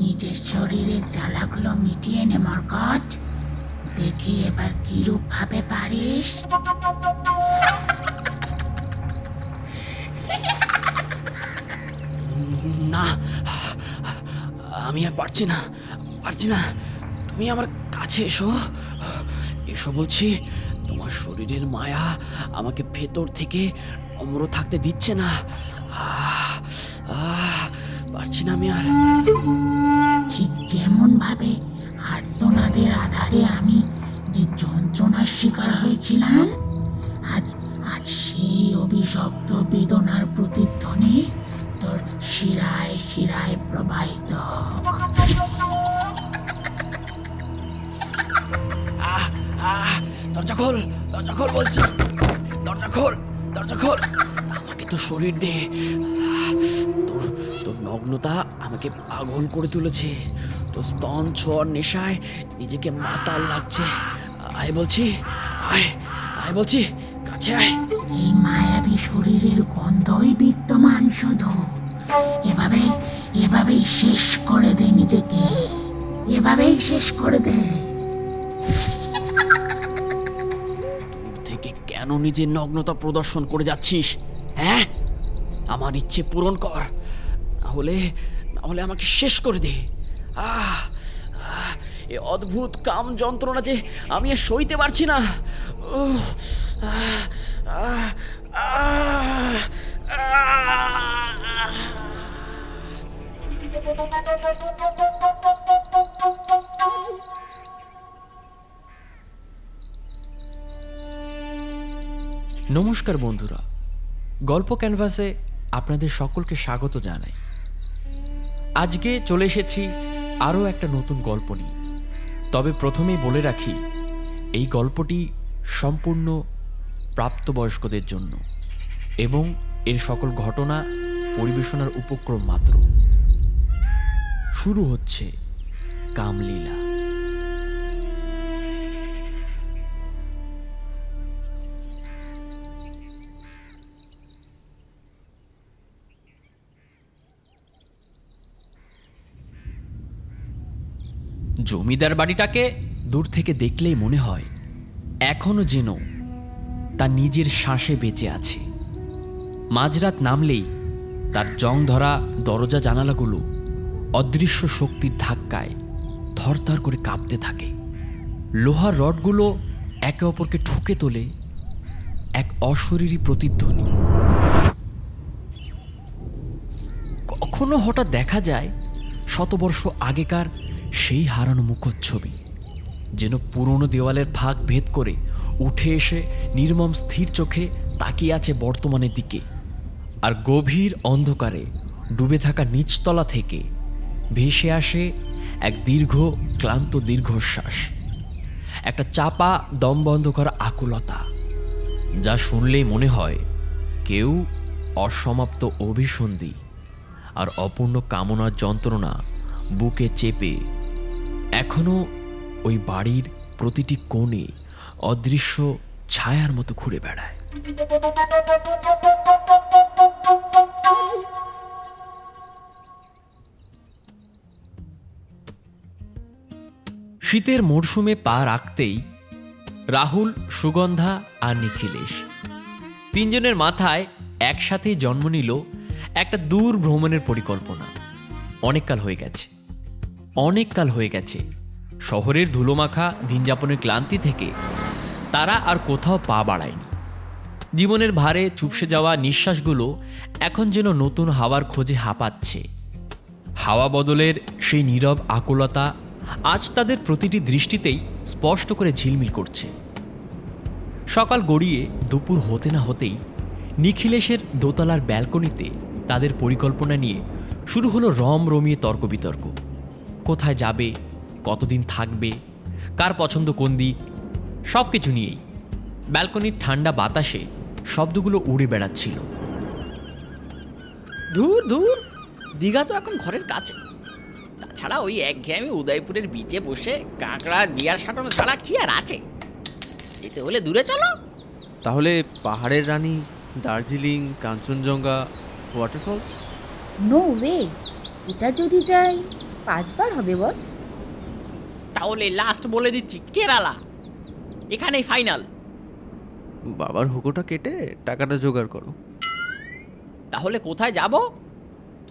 নিজের শরীরের জ্বালাগুলো মিটিয়ে নে মর্কট। দেখি এবার কিরূপ ভাবে পারিস। না, আমি আর পারছি না। তুমি আমার কাছে এসো, বলছি। তোমার শরীরের মায়া আমাকে ভেতর থেকে অমর থাকতে দিচ্ছে না। পারছি না আমি আর। ঠিক যেমন ভাবে আর্তনাদের আধারে আমি যে যন্ত্রণার শিকার হয়েছিলাম, আজ আজ সেই অভিশপ্ত বেদনার প্রতিধ্বনি তোর শিরায় শিরায় প্রবাহিত হোক। দরজা খোল বলছি। দরজা খোল। আমাকে তো শরীর দে। তোর নগ্নতা আমাকে পাগল করে তুলেছে। তোর স্তন ছোঁয়ার নেশায় নিজেকে মাতাল লাগছে। আয় বলছি, কাছে আয়। এই মায়াবী শরীরের গন্ধই বিদ্যমান শুধু। এভাবেই শেষ করে দে নিজেকে, এভাবেই শেষ করে দে। দূর থেকে কেন নিজের নগ্নতা প্রদর্শন করে যাচ্ছিস? হ্যাঁ, আমার ইচ্ছে পূরণ কর, না হলে আমাকে শেষ করে দে। এ অদ্ভুত কাম যন্ত্রণা যে আমি আর সইতে পারছি না। নমস্কার বন্ধুরা, গল্প ক্যানভাসে আপনাদের সকলকে স্বাগত জানাই। আজকে চলে এসেছি আরও একটা নতুন গল্প নিয়ে। তবে প্রথমেই বলে রাখি, এই গল্পটি সম্পূর্ণ প্রাপ্তবয়স্কদের জন্য এবং এর সকল ঘটনা পরিবেশনার উপক্রম মাত্র। শুরু হচ্ছে কামলীলা। জমিদার বাড়িটাকে দূর থেকে দেখলেই মনে হয় এখনো যেন তার নিজের শ্বাসে বেঁচে আছে। মাঝরাত নামলেই তার জং ধরা দরজা জানালাগুলো অদৃশ্য শক্তির ধাক্কায় থরথর করে কাঁপতে থাকে। লোহার রডগুলো একে অপরকে ঠুকে তোলে এক অশরীরী প্রতিধ্বনি। কখনো হঠাৎ দেখা যায় শতবর্ষ আগেকার সেই হারানো মুখচ্ছবি যেন পুরনো দেওয়ালের ফাঁক ভেদ করে উঠে এসে নির্মম স্থির চোখে তাকিয়ে আছে বর্তমানের দিকে। আর গভীর অন্ধকারে ডুবে থাকা নিচতলা থেকে ভেসে আসে এক ক্লান্ত দীর্ঘশ্বাস, একটা চাপা দম বন্ধ করা আকুলতা, যা শুনলেই মনে হয় কেউ অসমাপ্ত অভিসন্ধি আর অপূর্ণ কামনার যন্ত্রণা বুকে চেপে এখনো ওই বাড়ির প্রতিটি কোণে অদৃশ্য ছায়ার মতো ঘুরে বেড়ায়। শীতের মরশুমে পা রাখতেই রাহুল, সুগন্ধা আর নিখিলেশ তিনজনের মাথায় একসাথেই জন্ম নিল একটা দূর ভ্রমণের পরিকল্পনা। অনেককাল হয়ে গেছে শহরের ধুলোমাখা দিনযাপনের ক্লান্তি থেকে তারা আর কোথাও পা বাড়ায়নি। জীবনের ভারে চুপসে যাওয়া নিঃশ্বাসগুলো এখন যেন নতুন হাওয়ার খোঁজে হাঁপাচ্ছে। হাওয়া বদলের সেই নীরব আকুলতা আজ তাদের প্রতিটি দৃষ্টিতেই স্পষ্ট করে ঝিলমিল করছে। সকাল গড়িয়ে দুপুর হতে না হতেই নিখিলেশের দোতলার ব্যালকনিতে তাদের পরিকল্পনা নিয়ে শুরু হলো রমিয়ে তর্ক বিতর্ক। কোথায় যাবে, কতদিন থাকবে, কার পছন্দ কোন দিক, সব কিছু নিয়েই ব্যালকনির ঠান্ডা বাতাসে শব্দগুলো উড়ে বেড়াচ্ছিল। দূর দীঘা তো এখন ঘরের কাছে। তাছাড়া ওই একঘেয়েমি উদয়পুরের বিচে বসে কাঁকড়া বিয়ার সাটানো ছাড়া কি আর আছে? যেতে হলে দূরে চলো। তাহলে পাহাড়ের রানী, Darjeeling, Kanchenjunga, waterfalls? No way, এটা যদি যাই 5বার হবে বস। তাহলে লাস্ট বলে দিচ্ছি, কেরালা। এখানেই ফাইনাল। বাবার হুকোটা কেটে টাকাটা জোগাড় করো। তাহলে কোথায় যাব?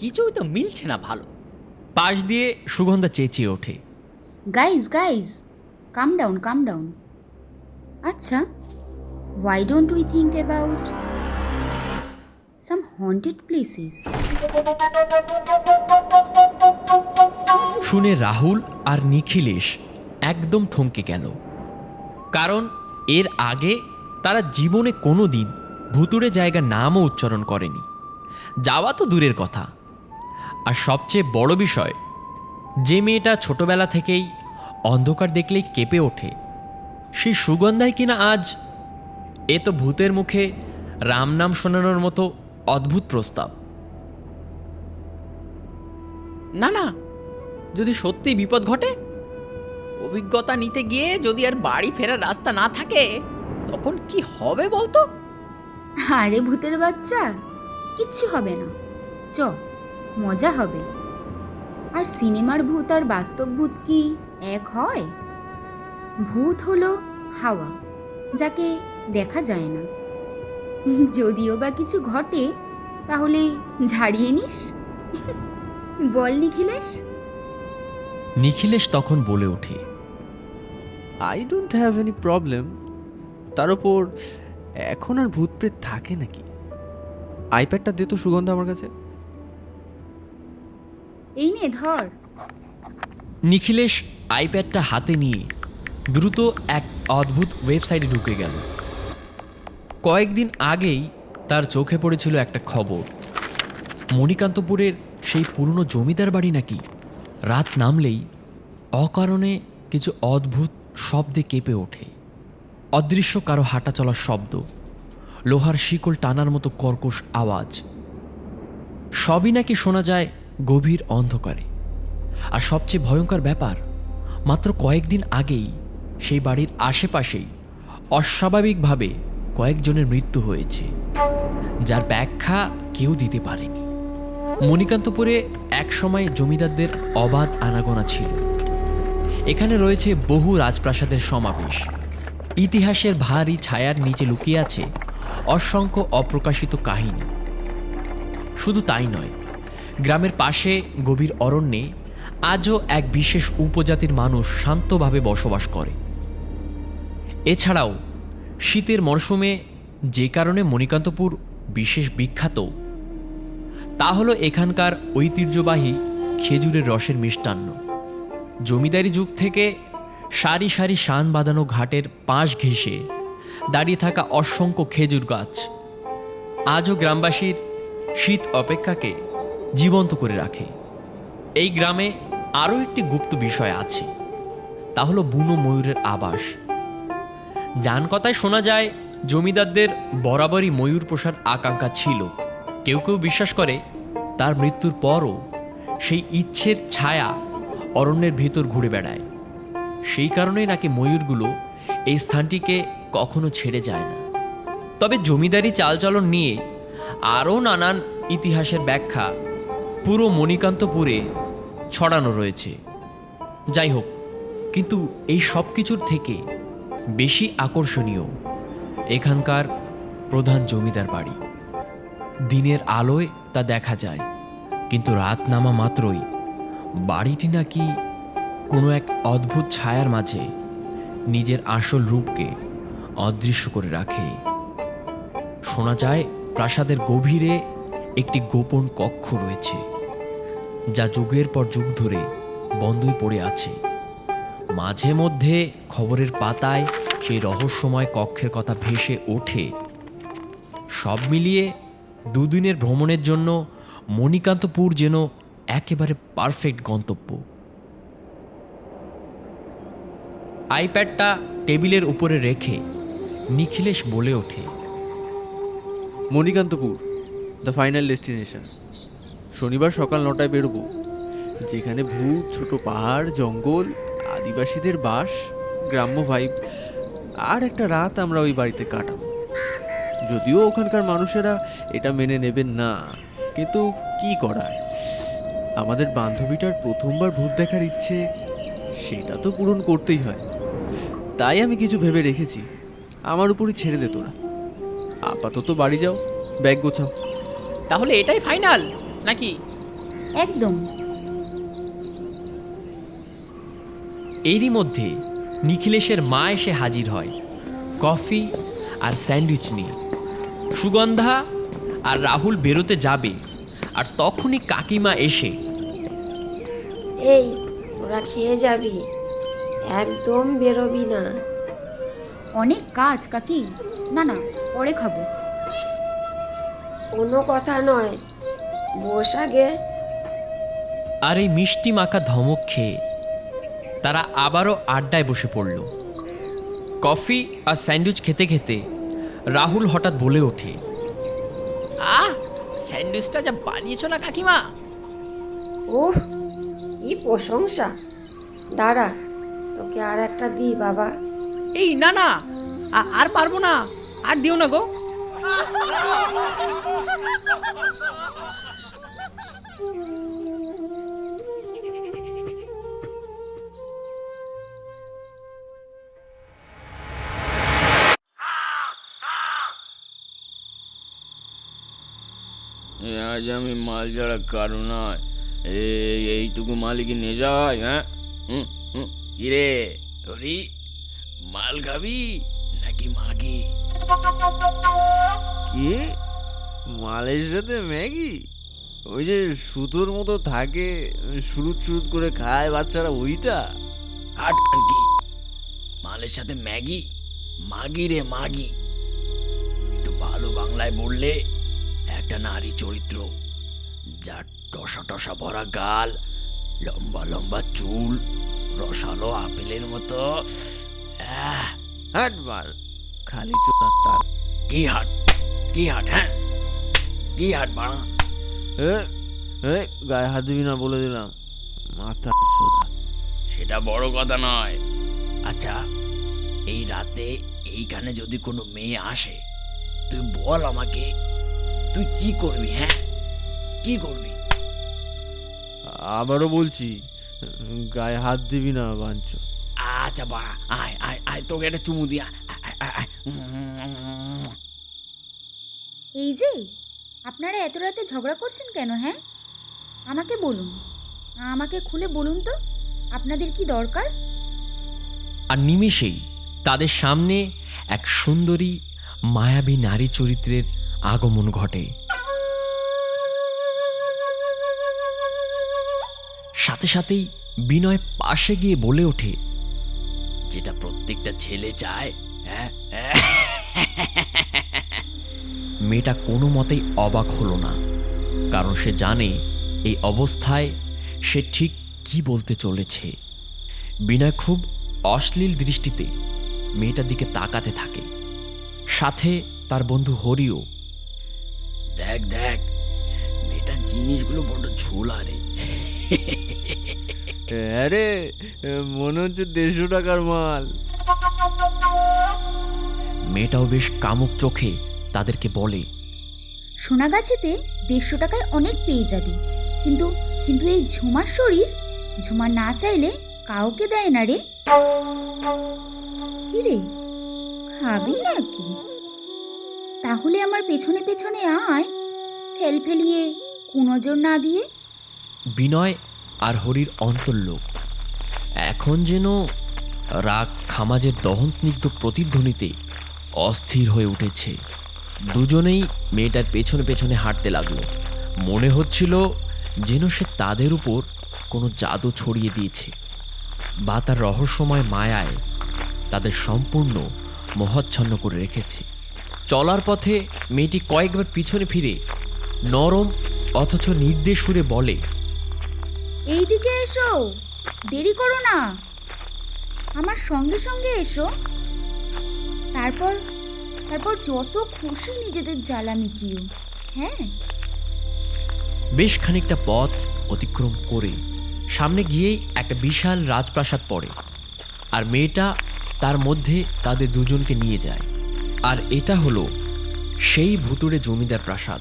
কিছুই তো মিলছে না ভালো। পাশ দিয়ে সুগন্ধা চেঁচিয়ে ওঠে। গাইজ, কাম ডাউন। আচ্ছা, why don't we think about some haunted places? শুনে রাহুল আর নিখিলেশ একদম থমকে গেল, কারণ এর আগে তারা জীবনে কোনো দিন ভুতুড়ে জায়গার নামও উচ্চারণ করেনি, যাওয়া তো দূরের কথা। আর সবচেয়ে বড় বিষয়, যে মেয়েটা ছোটবেলা থেকেই অন্ধকার দেখলেই কেঁপে ওঠে, সেই সুগন্ধাই কিনা আজ এ তো ভূতের মুখে রাম নাম শোনানোর মতো অদ্ভুত প্রস্তাব। না, যদি সত্যি বিপদ ঘটে, অভিজ্ঞতা নিতে গিয়ে যদি আর বাড়ি ফেরার রাস্তা না থাকে, তখন কি হবে বলতো? আরে ভূতের বাচ্চা, কিচ্ছু হবে না, চ, মজা হবে। আর সিনেমার ভূত আর বাস্তব ভূত কি এক হয়? ভূত হলো হাওয়া, যাকে দেখা যায় না। যদিও বা কিছু ঘটে, তাহলে ঝাড়িয়ে নিস। বল নিখিলেশ। নিখিলেশ তখন বলে ওঠে, I don't have any problem. তার ওপর এখন আর ভূত প্রেত থাকে নাকি? আইপ্যাডটা দে তো সুগন্ধা আমার কাছে। এই নে ধর। নিখিলেশ আইপ্যাডটা হাতে নিয়ে দ্রুত এক অদ্ভুত ওয়েবসাইটে ঢুকে গেল। কয়েকদিন আগেই তার চোখে পড়েছিল একটা খবর, মণিকান্তপুরের সেই পুরনো জমিদার বাড়ি নাকি রাত নামলেই অকারণে কিছু অদ্ভুত শব্দে কেঁপে ওঠে। অদৃশ্য কারো হাঁটা চলার শব্দ, লোহার শিকল টানার মতো কর্কশ আওয়াজ, সবই নাকি শোনা যায় গভীর অন্ধকারে। আর সবচেয়ে ভয়ঙ্কর ব্যাপার, মাত্র কয়েকদিন আগেই সেই বাড়ির আশেপাশেই অস্বাভাবিকভাবে কয়েকজনের মৃত্যু হয়েছে, যার ব্যাখ্যা কেউ দিতে পারেনি। মণিকান্তপুরে একসময় জমিদারদের অবাধ আনাগোনা ছিল। এখানে রয়েছে বহু রাজপ্রাসাদের সমাবেশ। ইতিহাসের ভারী ছায়ার নিচে লুকিয়ে আছে অসংখ্য অপ্রকাশিত কাহিনী। শুধু তাই নয়, গ্রামের পাশে গভীর অরণ্যে আজও এক বিশেষ উপজাতির মানুষ শান্তভাবে বসবাস করে। এছাড়াও শীতের মরশুমে যে কারণে মণিকান্তপুর বিশেষ বিখ্যাত, তা হলো এখানকার ঐতিহ্যবাহী খেজুরের রসের মিষ্টান্ন। জমিদারি যুগ থেকে সারি সারি শান বাঁধানো ঘাটের পাশ ঘেঁষে দাঁড়িয়ে থাকা অসংখ্য খেজুর গাছ আজও গ্রামবাসীর শীত অপেক্ষাকে জীবন্ত করে রাখে। এই গ্রামে আরও একটি গুপ্ত বিষয় আছে, তা হলো বুনো ময়ূরের আবাস। জানকথায় শোনা যায় জমিদারদের বরাবরই ময়ূর পোষার আকাঙ্ক্ষা ছিল। কেউ কেউ বিশ্বাস করে তার মৃত্যুর পরও সেই ইচ্ছের ছায়া অরণ্যের ভিতর ঘুরে বেড়ায়। সেই কারণেই নাকি ময়ূরগুলো এই স্থানটিকে কখনো ছেড়ে যায় না। তবে জমিদারি চালচলন নিয়ে আরও নানান ইতিহাসের ব্যাখ্যা পুরো মণিকান্তপুরে ছড়ানো রয়েছে। যাই হোক, কিন্তু এই সব কিছুর থেকে বেশি আকর্ষণীয় এখানকার প্রধান জমিদার বাড়ি। দিনের আলোয় তা দেখা যায়, কিন্তু রাত নামা মাত্রই বাড়িটি নাকি কোনো এক অদ্ভুত ছায়ার মাঝে নিজের আসল রূপকে অদৃশ্য করে রাখে। শোনা যায় প্রাসাদের গভীরে একটি গোপন কক্ষ রয়েছে, যা যুগের পর যুগ ধরে বন্ধই পড়ে আছে। মাঝে মধ্যে খবরের পাতায় সেই রহস্যময় কক্ষের কথা ভেসে ওঠে। সব মিলিয়ে দুদিনের ভ্রমণের জন্য মণিকান্তপুর যেন একেবারে পারফেক্ট গন্তব্য। আইপ্যাডটা টেবিলের উপরে রেখে নিখিলেশ বলে ওঠে, মণিকান্তপুর দ্য ফাইনাল ডেস্টিনেশন। শনিবার সকাল 9টায় বেরোবো। যেখানে ভূত, ছোট পাহাড়, জঙ্গল, আদিবাসীদের বাস, গ্রাম্য ভাইব, আর একটা রাত আমরা ওই বাড়িতে কাটাবো। যদিও ওখানকার মানুষেরা এটা মেনে নেবেন না, কিন্তু কি করায়, আমাদের বান্ধবীটার প্রথমবার ভূত দেখার ইচ্ছে সেটা তো পূরণ করতেই হয়। তাই আমি কিছু ভেবে রেখেছি, আমার উপরই ছেড়ে দে তোরা। আপাতত বাড়ি যাও, ব্যাগ গোছাও। তাহলে এটাই ফাইনাল নাকি? একদম। এরই মধ্যে নিখিলেশের মা এসে হাজির হয় কফি আর স্যান্ডউইচ নিয়ে। সুগন্ধা আর রাহুল বেরোতে যাবে, আর তখনই কাকিমা এসে এই তোরা খেয়ে যাবি, একদম বেরোবি না। অনেক কাজ কাকি, না না পরে খাবো। কোনো কথা নয়, বস আগে। আর এই মিষ্টি মাখা ধমক খেয়ে তারা আবারও আড্ডায় বসে পড়ল। কফি আর স্যান্ডউইচ খেতে খেতে রাহুল হঠাৎ বলে ওঠে, স্যান্ডউইচটা যা বানিয়েছো না কাকিমা! ওহ, কি প্রশংসা! দাঁড়া, তোকে আর একটা দিই বাবা। এই না না, আর পারবো না, আর দিও না গো। আজ আমি মাল ছাড়া কারো নয়, এইটুকু মালিকই নিয়ে যায়। হ্যাঁ, কিরে হরি, মাল খাবি নাকি মাগি? কি মালের সাথে ম্যাগি? ওই যে সুতোর মতো থাকে, সুরুত সুরুত করে খায় বাচ্চারা, ওইটা? হাট কি মালের সাথে ম্যাগি? মাগি রে মাগি। একটু ভালো বাংলায় বললে একটা নারী চরিত্র, যার টসা টসা ভরা গাল, লম্বা লম্বা চুল, রসালো আপেলের মতো। হাট মাল, খালি চোদার তাল। কি হাট, কি হাট? হ্যাঁ, কি হাট বাড়া? গায়ে হাত দিবি না বলে দিলাম, মাথা চোদা। সেটা বড় কথা নয়। আচ্ছা, এই রাতে এইখানে যদি কোনো মেয়ে আসে, তুই বল আমাকে, তুই কি করবি? হ্যাঁ, কি করবি? আবারও বলছি, গায়ে হাত দিবি না বাঞ্চ। আচ্ছা বাড়া, আয় আয় আয়, তোকে একটা চুমু দিয়া। এই যে আপনারা এত রাতে ঝগড়া করছেন কেন? হ্যাঁ, আমাকে বলুন, আমাকে খুলে বলুন তো আপনাদের কি দরকার? আর নিমেষেই তাদের সামনে এক সুন্দরী মায়াবী নারী চরিত্রের আগমন ঘটে। সাথে সাথেই বিনয় পাশে গিয়ে বলে ওঠে, যেটা প্রত্যেকটা ছেলে চায়। হ্যাঁ, মেয়েটা কোনো মতেই অবাক হলো না, কারণ সে জানে এই অবস্থায় সে ঠিক কি বলতে চলেছে। বিনয় খুব অশ্লীল দৃষ্টিতে মেয়েটার দিকে তাকাতে থাকে, সাথে তার বন্ধু হরিও। দেখ দেখ, মেয়েটার জিনিসগুলো বড্ড ঝোলা রে। আরে মনে হচ্ছে 150 টাকার মাল। মেয়েটাও বেশ কামুক চোখে তাদেরকে বলে, সোনাগাছিতে 150 টাকায় অনেক পেয়ে যাবি, কিন্তু কিন্তু এই ঝুমার শরীর, ঝুমা না চাইলে কাউকে দেয় না রে। কি রে, খাবি নাকি? তাহলে আমার পেছনে পেছনে আয়, ফেল ফেলিয়ে কুনজর না দিয়ে। বিনয় আর হরির অন্তর্লোক এখন যেন রাগ খামাজের দহন স্নিগ্ধ প্রতিধ্বনিতে অস্থির হয়ে উঠেছে। দুজনেই মেয়েটার পেছনে পেছনে হাঁটতে লাগলো। মনে হচ্ছিল যেন সে তাদের উপর কোনো জাদু ছড়িয়ে দিয়েছে, বা তার রহস্যময় মায়ায় তাদের সম্পূর্ণ মোহাচ্ছন্ন করে রেখেছে। চলার পথে মেয়েটি কয়েকবার পিছনে ফিরে নরম অথচ নির্দেশ সুরে বলে, এইদিকে এসো, দেরি করো না, আমার সঙ্গে সঙ্গে এসো। তারপর তারপর যত খুশি নিজেদের জ্বালা মিটিও। হ্যাঁ। বেশ খানিকটা পথ অতিক্রম করে সামনে গিয়েই একটা বিশাল রাজপ্রাসাদ পড়ে, আর মেয়েটা তার মধ্যে তাদের দুজনকে নিয়ে যায়। আর এটা হলো সেই ভুতুড়ে জমিদার প্রাসাদ।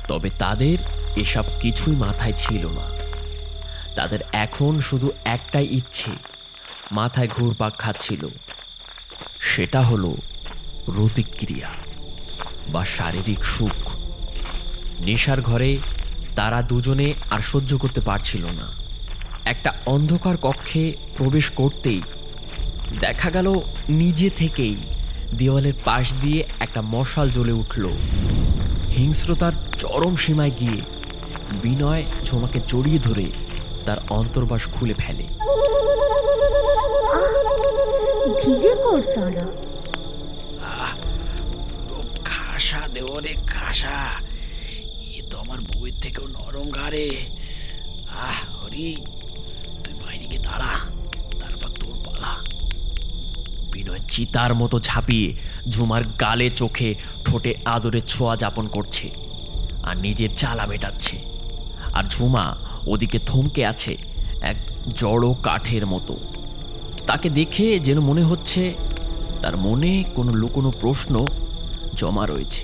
তবে তাদের এসব কিছুই মাথায় ছিল না। তাদের এখন শুধু একটাই ইচ্ছে মাথায় ঘুরপাক খাচ্ছিল, সেটা হলো প্রতিক্রিয়া বা শারীরিক সুখ। নেশার ঘরে তারা দুজনে আর সহ্য করতে পারছিল না। একটা অন্ধকার কক্ষে প্রবেশ করতেই দেখা গেল নিজে থেকেই দেওয়ালের পাশ দিয়ে একটা মশাল জ্বলে উঠল। হিংস্রতার চরম সীমায় গিয়ে বিনয় ঝুমাকে জড়িয়ে ধরে তার অন্তর্বাস খুলে ফেলে। ধীরে কর সালা। পুরো খাসা দেও রে খাসা, এ তো আমার বউয়ের থেকেও নরম গাড়ে। হরি, তুই বাইরে গিয়ে দাঁড়া, তারপর তোর পালা। বিনয় চিতার মতো ঝাঁপিয়ে ঝুমার গালে চোখে ঠোঁটে আদরের ছোঁয়া যাপন করছে আর নিজের জ্বালা মেটাচ্ছে। আর ঝুমা ওদিকে থমকে আছে এক জড়ো কাঠের মতো। তাকে দেখে যেন মনে হচ্ছে তার মনে কোনো লুকোনো প্রশ্ন জমা রয়েছে,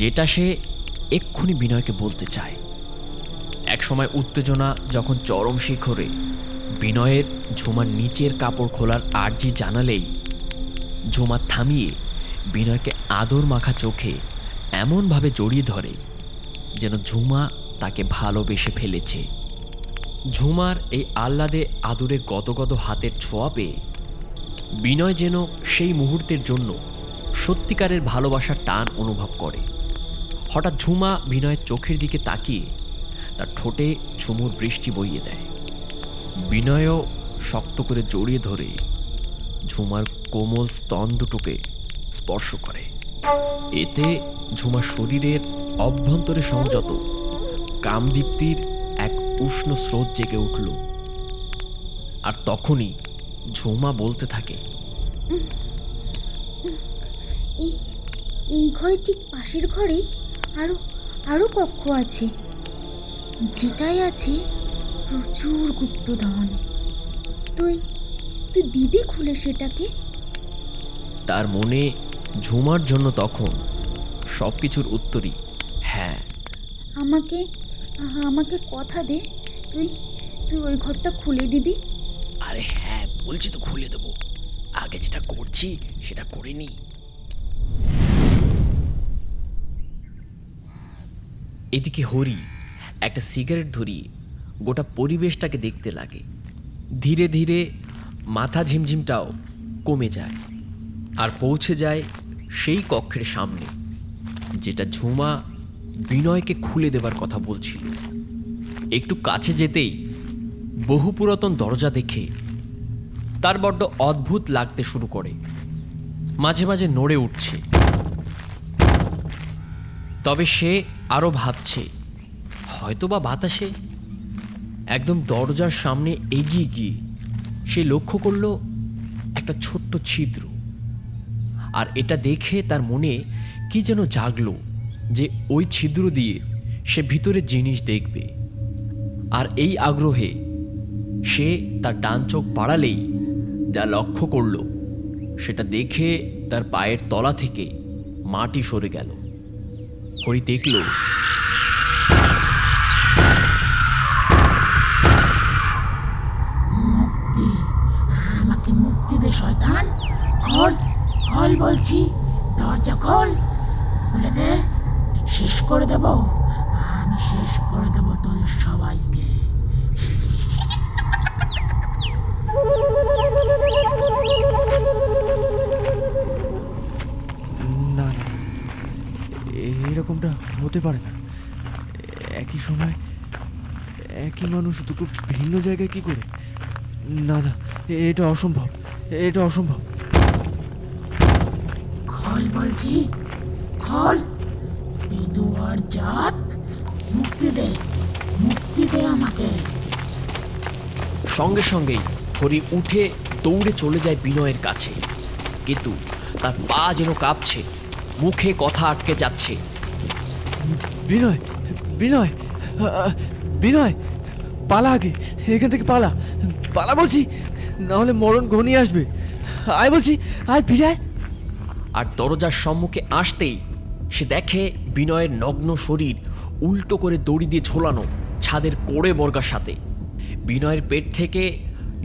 যেটা সে এক্ষুনি বিনয়কে বলতে চায়। একসময় উত্তেজনা যখন চরম শিখরে, বিনয়ের ঝুমার নিচের কাপড় খোলার আর্জি জানালেই ঝুমা থামিয়ে বিনয়কে আদর মাখা চোখে এমনভাবে জড়িয়ে ধরে যেন ঝুমা তাকে ভালোবেসে ফেলেছে। ঝুমার এই আহ্লাদে আদরে গদগদ হাতের ছোঁয়া পেয়ে বিনয় যেন সেই মুহূর্তের জন্য সত্যিকারের ভালোবাসার টান অনুভব করে। হঠাৎ ঝুমা বিনয়ের চোখের দিকে তাকিয়ে তার ঠোঁটে ঝুমুর বৃষ্টি বইয়ে দেয়। বিনয়ও শক্ত করে জড়িয়ে ধরে ঝুমার কোমল স্তন দুটোকে স্পর্শ করে। এতে ঝুমার শরীরের অভ্যন্তরে সংযত কামদীপ্তির এক উষ্ণ স্রোত জেগে উঠল। আর তখনই ঝুমা বলতে থাকে, এই ঘরে ঠিক পাশের ঘরে আরো আরো কক্ষ আছে, যেটাই আছে প্রচুর গুপ্তধন। তুই তুই দিবি খুলে সেটাকে? তার মনে ঝুমার জন্য তখন সব কিছুর উত্তরই হ্যাঁ। আমাকে আমাকে কথা দে, তুই তুই ওই ঘরটা খুলে দিবি। আরে হ্যাঁ, বলছি তো খুলে দেবো, আগে যেটা করছি সেটা করে নি। এদিকে হরি একটা সিগারেট ধরিয়ে গোটা পরিবেশটাকে দেখতে লাগে। ধীরে ধীরে মাথা ঝিমঝিমটাও কমে যায় আর পৌঁছে যায় সেই কক্ষের সামনে, যেটা ঝুমা বিনয়কে খুলে দেবার কথা বলছিল। একটু কাছে যেতেই বহু পুরাতন দরজা দেখে তার বড্ড অদ্ভুত লাগতে শুরু করে, মাঝে মাঝে নড়ে উঠছে। তবে সে আরও ভাবছে, হয়তোবা বাতাসে। একদম দরজার সামনে এগিয়ে গিয়ে সে লক্ষ্য করল একটা ছোট্ট ছিদ্র। আর এটা দেখে তার মনে কি যেন জাগলো যে ওই ছিদ্র দিয়ে সে ভিতরের জিনিস দেখবে। আর এই আগ্রহে সে তার ডান চোখ বাড়ালেই যা লক্ষ্য করল সেটা দেখে তার পায়ের তলা থেকে মাটি সরে গেল। হরি দেখল মুক্তি, আমাকে মুক্তি দে শয়তান। খোল খোল বলছি, দরজা খোল, খুলে দে, শেষ করে দেব, আমি শেষ করে দেব তোদের সবাইকে। না না, এরকমটা হতে পারে না। একই সময় একই মানুষ দুটো ভিন্ন জায়গায় কি করে? না না, এটা অসম্ভব, এটা অসম্ভব। খোল বলছি, খোল, বিধুয়ার জাত, মুক্তি দে, মুক্তি দে আমাকে। সঙ্গে সঙ্গেই হরি উঠে দৌড়ে চলে যায় বিনয়ের কাছে, কিন্তু তার পা যেন কাঁপছে, মুখে কথা আটকে যাচ্ছে। বিনয়, বিনয়, বিনয়, পালা আগে, এখান থেকে পালা, পালা বলছি, না হলে মরণ ঘনিয়ে আসবে। আয় বলছি, আয় ফিরে আয়। আর দরজার সম্মুখে আসতেই সে দেখে বিনয়ের নগ্ন শরীর উল্টো করে দড়ি দিয়ে ঝোলানো ছাদের কোড়ে বর্গার সাথে। বিনয়ের পেট থেকে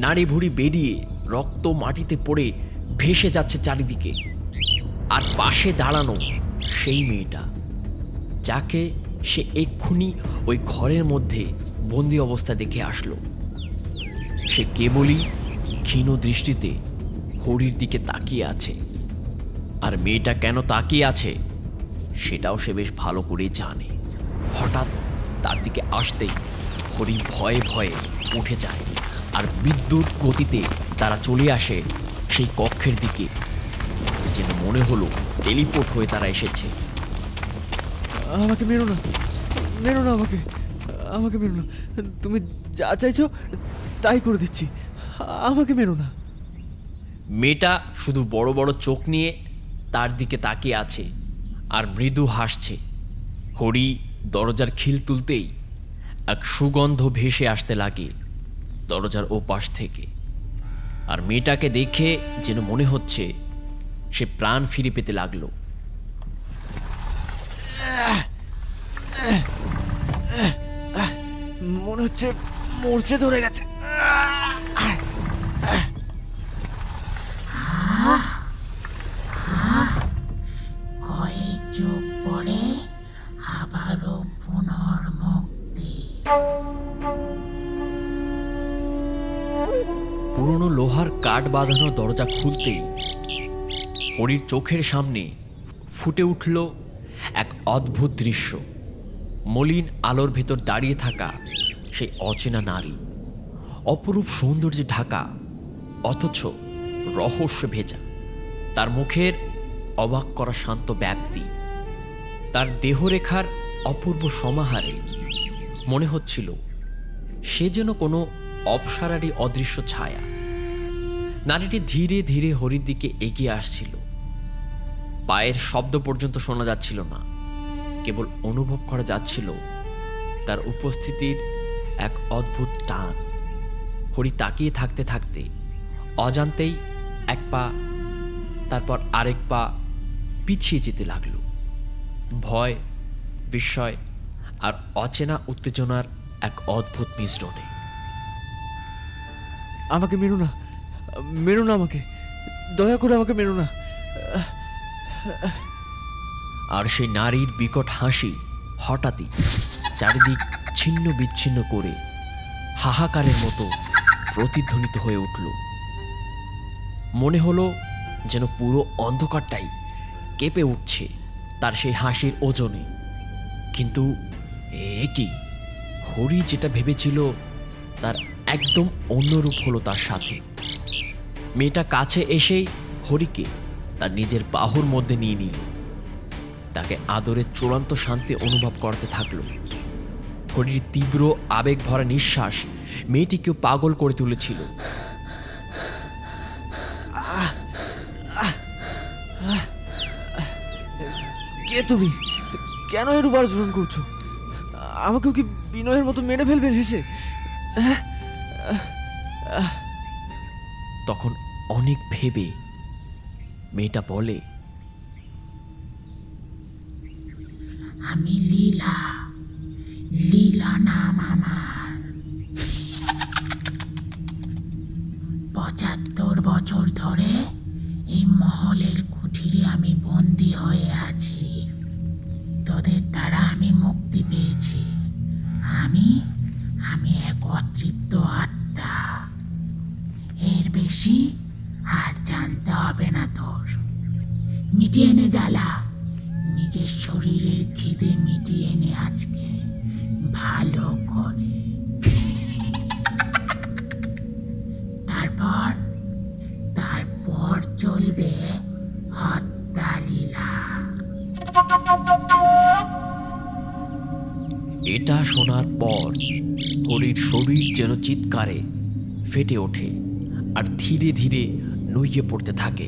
নাড়ি ভুড়ি বেরিয়ে রক্ত মাটিতে পড়ে ভেসে যাচ্ছে চারিদিকে। আর পাশে দাঁড়ানো সেই মেয়েটা, যাকে সে এক্ষুনি ওই ঘরের মধ্যে বন্দি অবস্থা দেখে আসলো। সে কেবলই ক্ষীণ দৃষ্টিতে হরির দিকে তাকিয়ে আছে। আর মেয়েটা কেন তাকিয়ে আছে সেটাও সে বেশ ভালো করেই জানে। হঠাৎ তার দিকে আসতেই হরি ভয়ে ভয়ে উঠে যায় আর বিদ্যুৎ গতিতে তারা চলে আসে সেই কক্ষের দিকে। যেন মনে হলো টেলিপোর্ট হয়ে তারা এসেছে। আমাকে মেরো না, মেরো না, আমাকে মেরো না। তুমি যা চাইছো তাই করে দিচ্ছি, আমাকে মেরো না। মেয়েটা শুধু বড় বড় চোখ নিয়ে তার দিকে তাকিয়ে আছে আর মৃদু হাসছে। হরি দরজার খিল তুলতেই এক সুগন্ধ ভেসে আসতে লাগে দরজার ওপাশ থেকে। আর মেয়েটাকে দেখে যেন মনে হচ্ছে সে প্রাণ ফিরে পেতে লাগলো। মনে হচ্ছে মরচে ধরে গেছে। কয়েক যুগ পরে আবারও পুনর্মুক্তি। পুরনো লোহার কাঠ বাঁধানো দরজা খুলতেই হরির চোখের সামনে ফুটে উঠল এক অদ্ভুত দৃশ্য। মলিন আলোর ভেতর দাঁড়িয়ে থাকা সেই অচেনা নারী, অপরূপ সৌন্দর্যে ঢাকা অথচ রহস্য ভেজা। তার মুখের অবাক করা শান্ত ব্যক্তি, তার দেহরেখার অপূর্ব সমাহারে মনে হচ্ছিল সে যেন কোনো অপসারারই অদৃশ্য ছায়া। নারীটি ধীরে ধীরে হরির দিকে এগিয়ে আসছিল। পায়ের শব্দ পর্যন্ত শোনা যাচ্ছিল না, কেবল অনুভব করা যাচ্ছিল তার উপস্থিতির এক অদ্ভুত টান। হরি তাকিয়ে থাকতে থাকতে অজান্তেই এক পা, তারপর আরেক পা পিছিয়ে যেতে লাগলো। ভয়, বিস্ময় আর অচেনা উত্তেজনার এক অদ্ভুত মিশ্রণে। আমাকে মেরো না, মেরো না, আমাকে দয়া করে আমাকে মেরো না। আর সেই নারীর বিকট হাসি হঠাৎই চারিদিক ছিন্ন বিচ্ছিন্ন করে হাহাকারের মতো প্রতিধ্বনিত হয়ে উঠল। মনে হলো যেন পুরো অন্ধকারটাই কেঁপে উঠছে তার সেই হাসির ওজনে। কিন্তু এ কি, হরি যেটা ভেবেছিল তার একদম অন্যরূপ হলো তার সাথে। মেয়েটা কাছে এসেই হরিকে তার নিজের বাহুর মধ্যে নিয়ে নিল, তাকে আদরের চূড়ান্ত শান্তি অনুভব করতে থাকলো। হরির তীব্র আবেগ ভরা নিঃশ্বাস মেয়েটিকেও পাগল করে তুলেছিল। কে তুমি? কেন এর উপর আচরণ করছো? আমাকেও কি বিনয়ের মতো মেরে ফেলবে হেসে? তখন অনেক ভেবে মেয়েটা বলে, আমি লীলা, লীলা নাম আমার। ৭৫ বছর ধরে এই মহলের কুঠিরে আমি বন্দী হয়ে আছি। তোদের দ্বারা আমি মুক্তি পেয়েছি। আমি এক অতৃপ্ত আত্মা। এর বেশি আর জানতে হবে না তোর। মিটিয়ে নে জ্বালা, নিজের শরীরের খিদে মিটিয়ে নে আজকে ভালো করে। তারপর চলবে হত্যা লীলা। এটা শোনার পর হরির শরীর যেন চিৎকারে ফেটে ওঠে আর ধীরে ধীরে নুইয়ে পড়তে থাকে।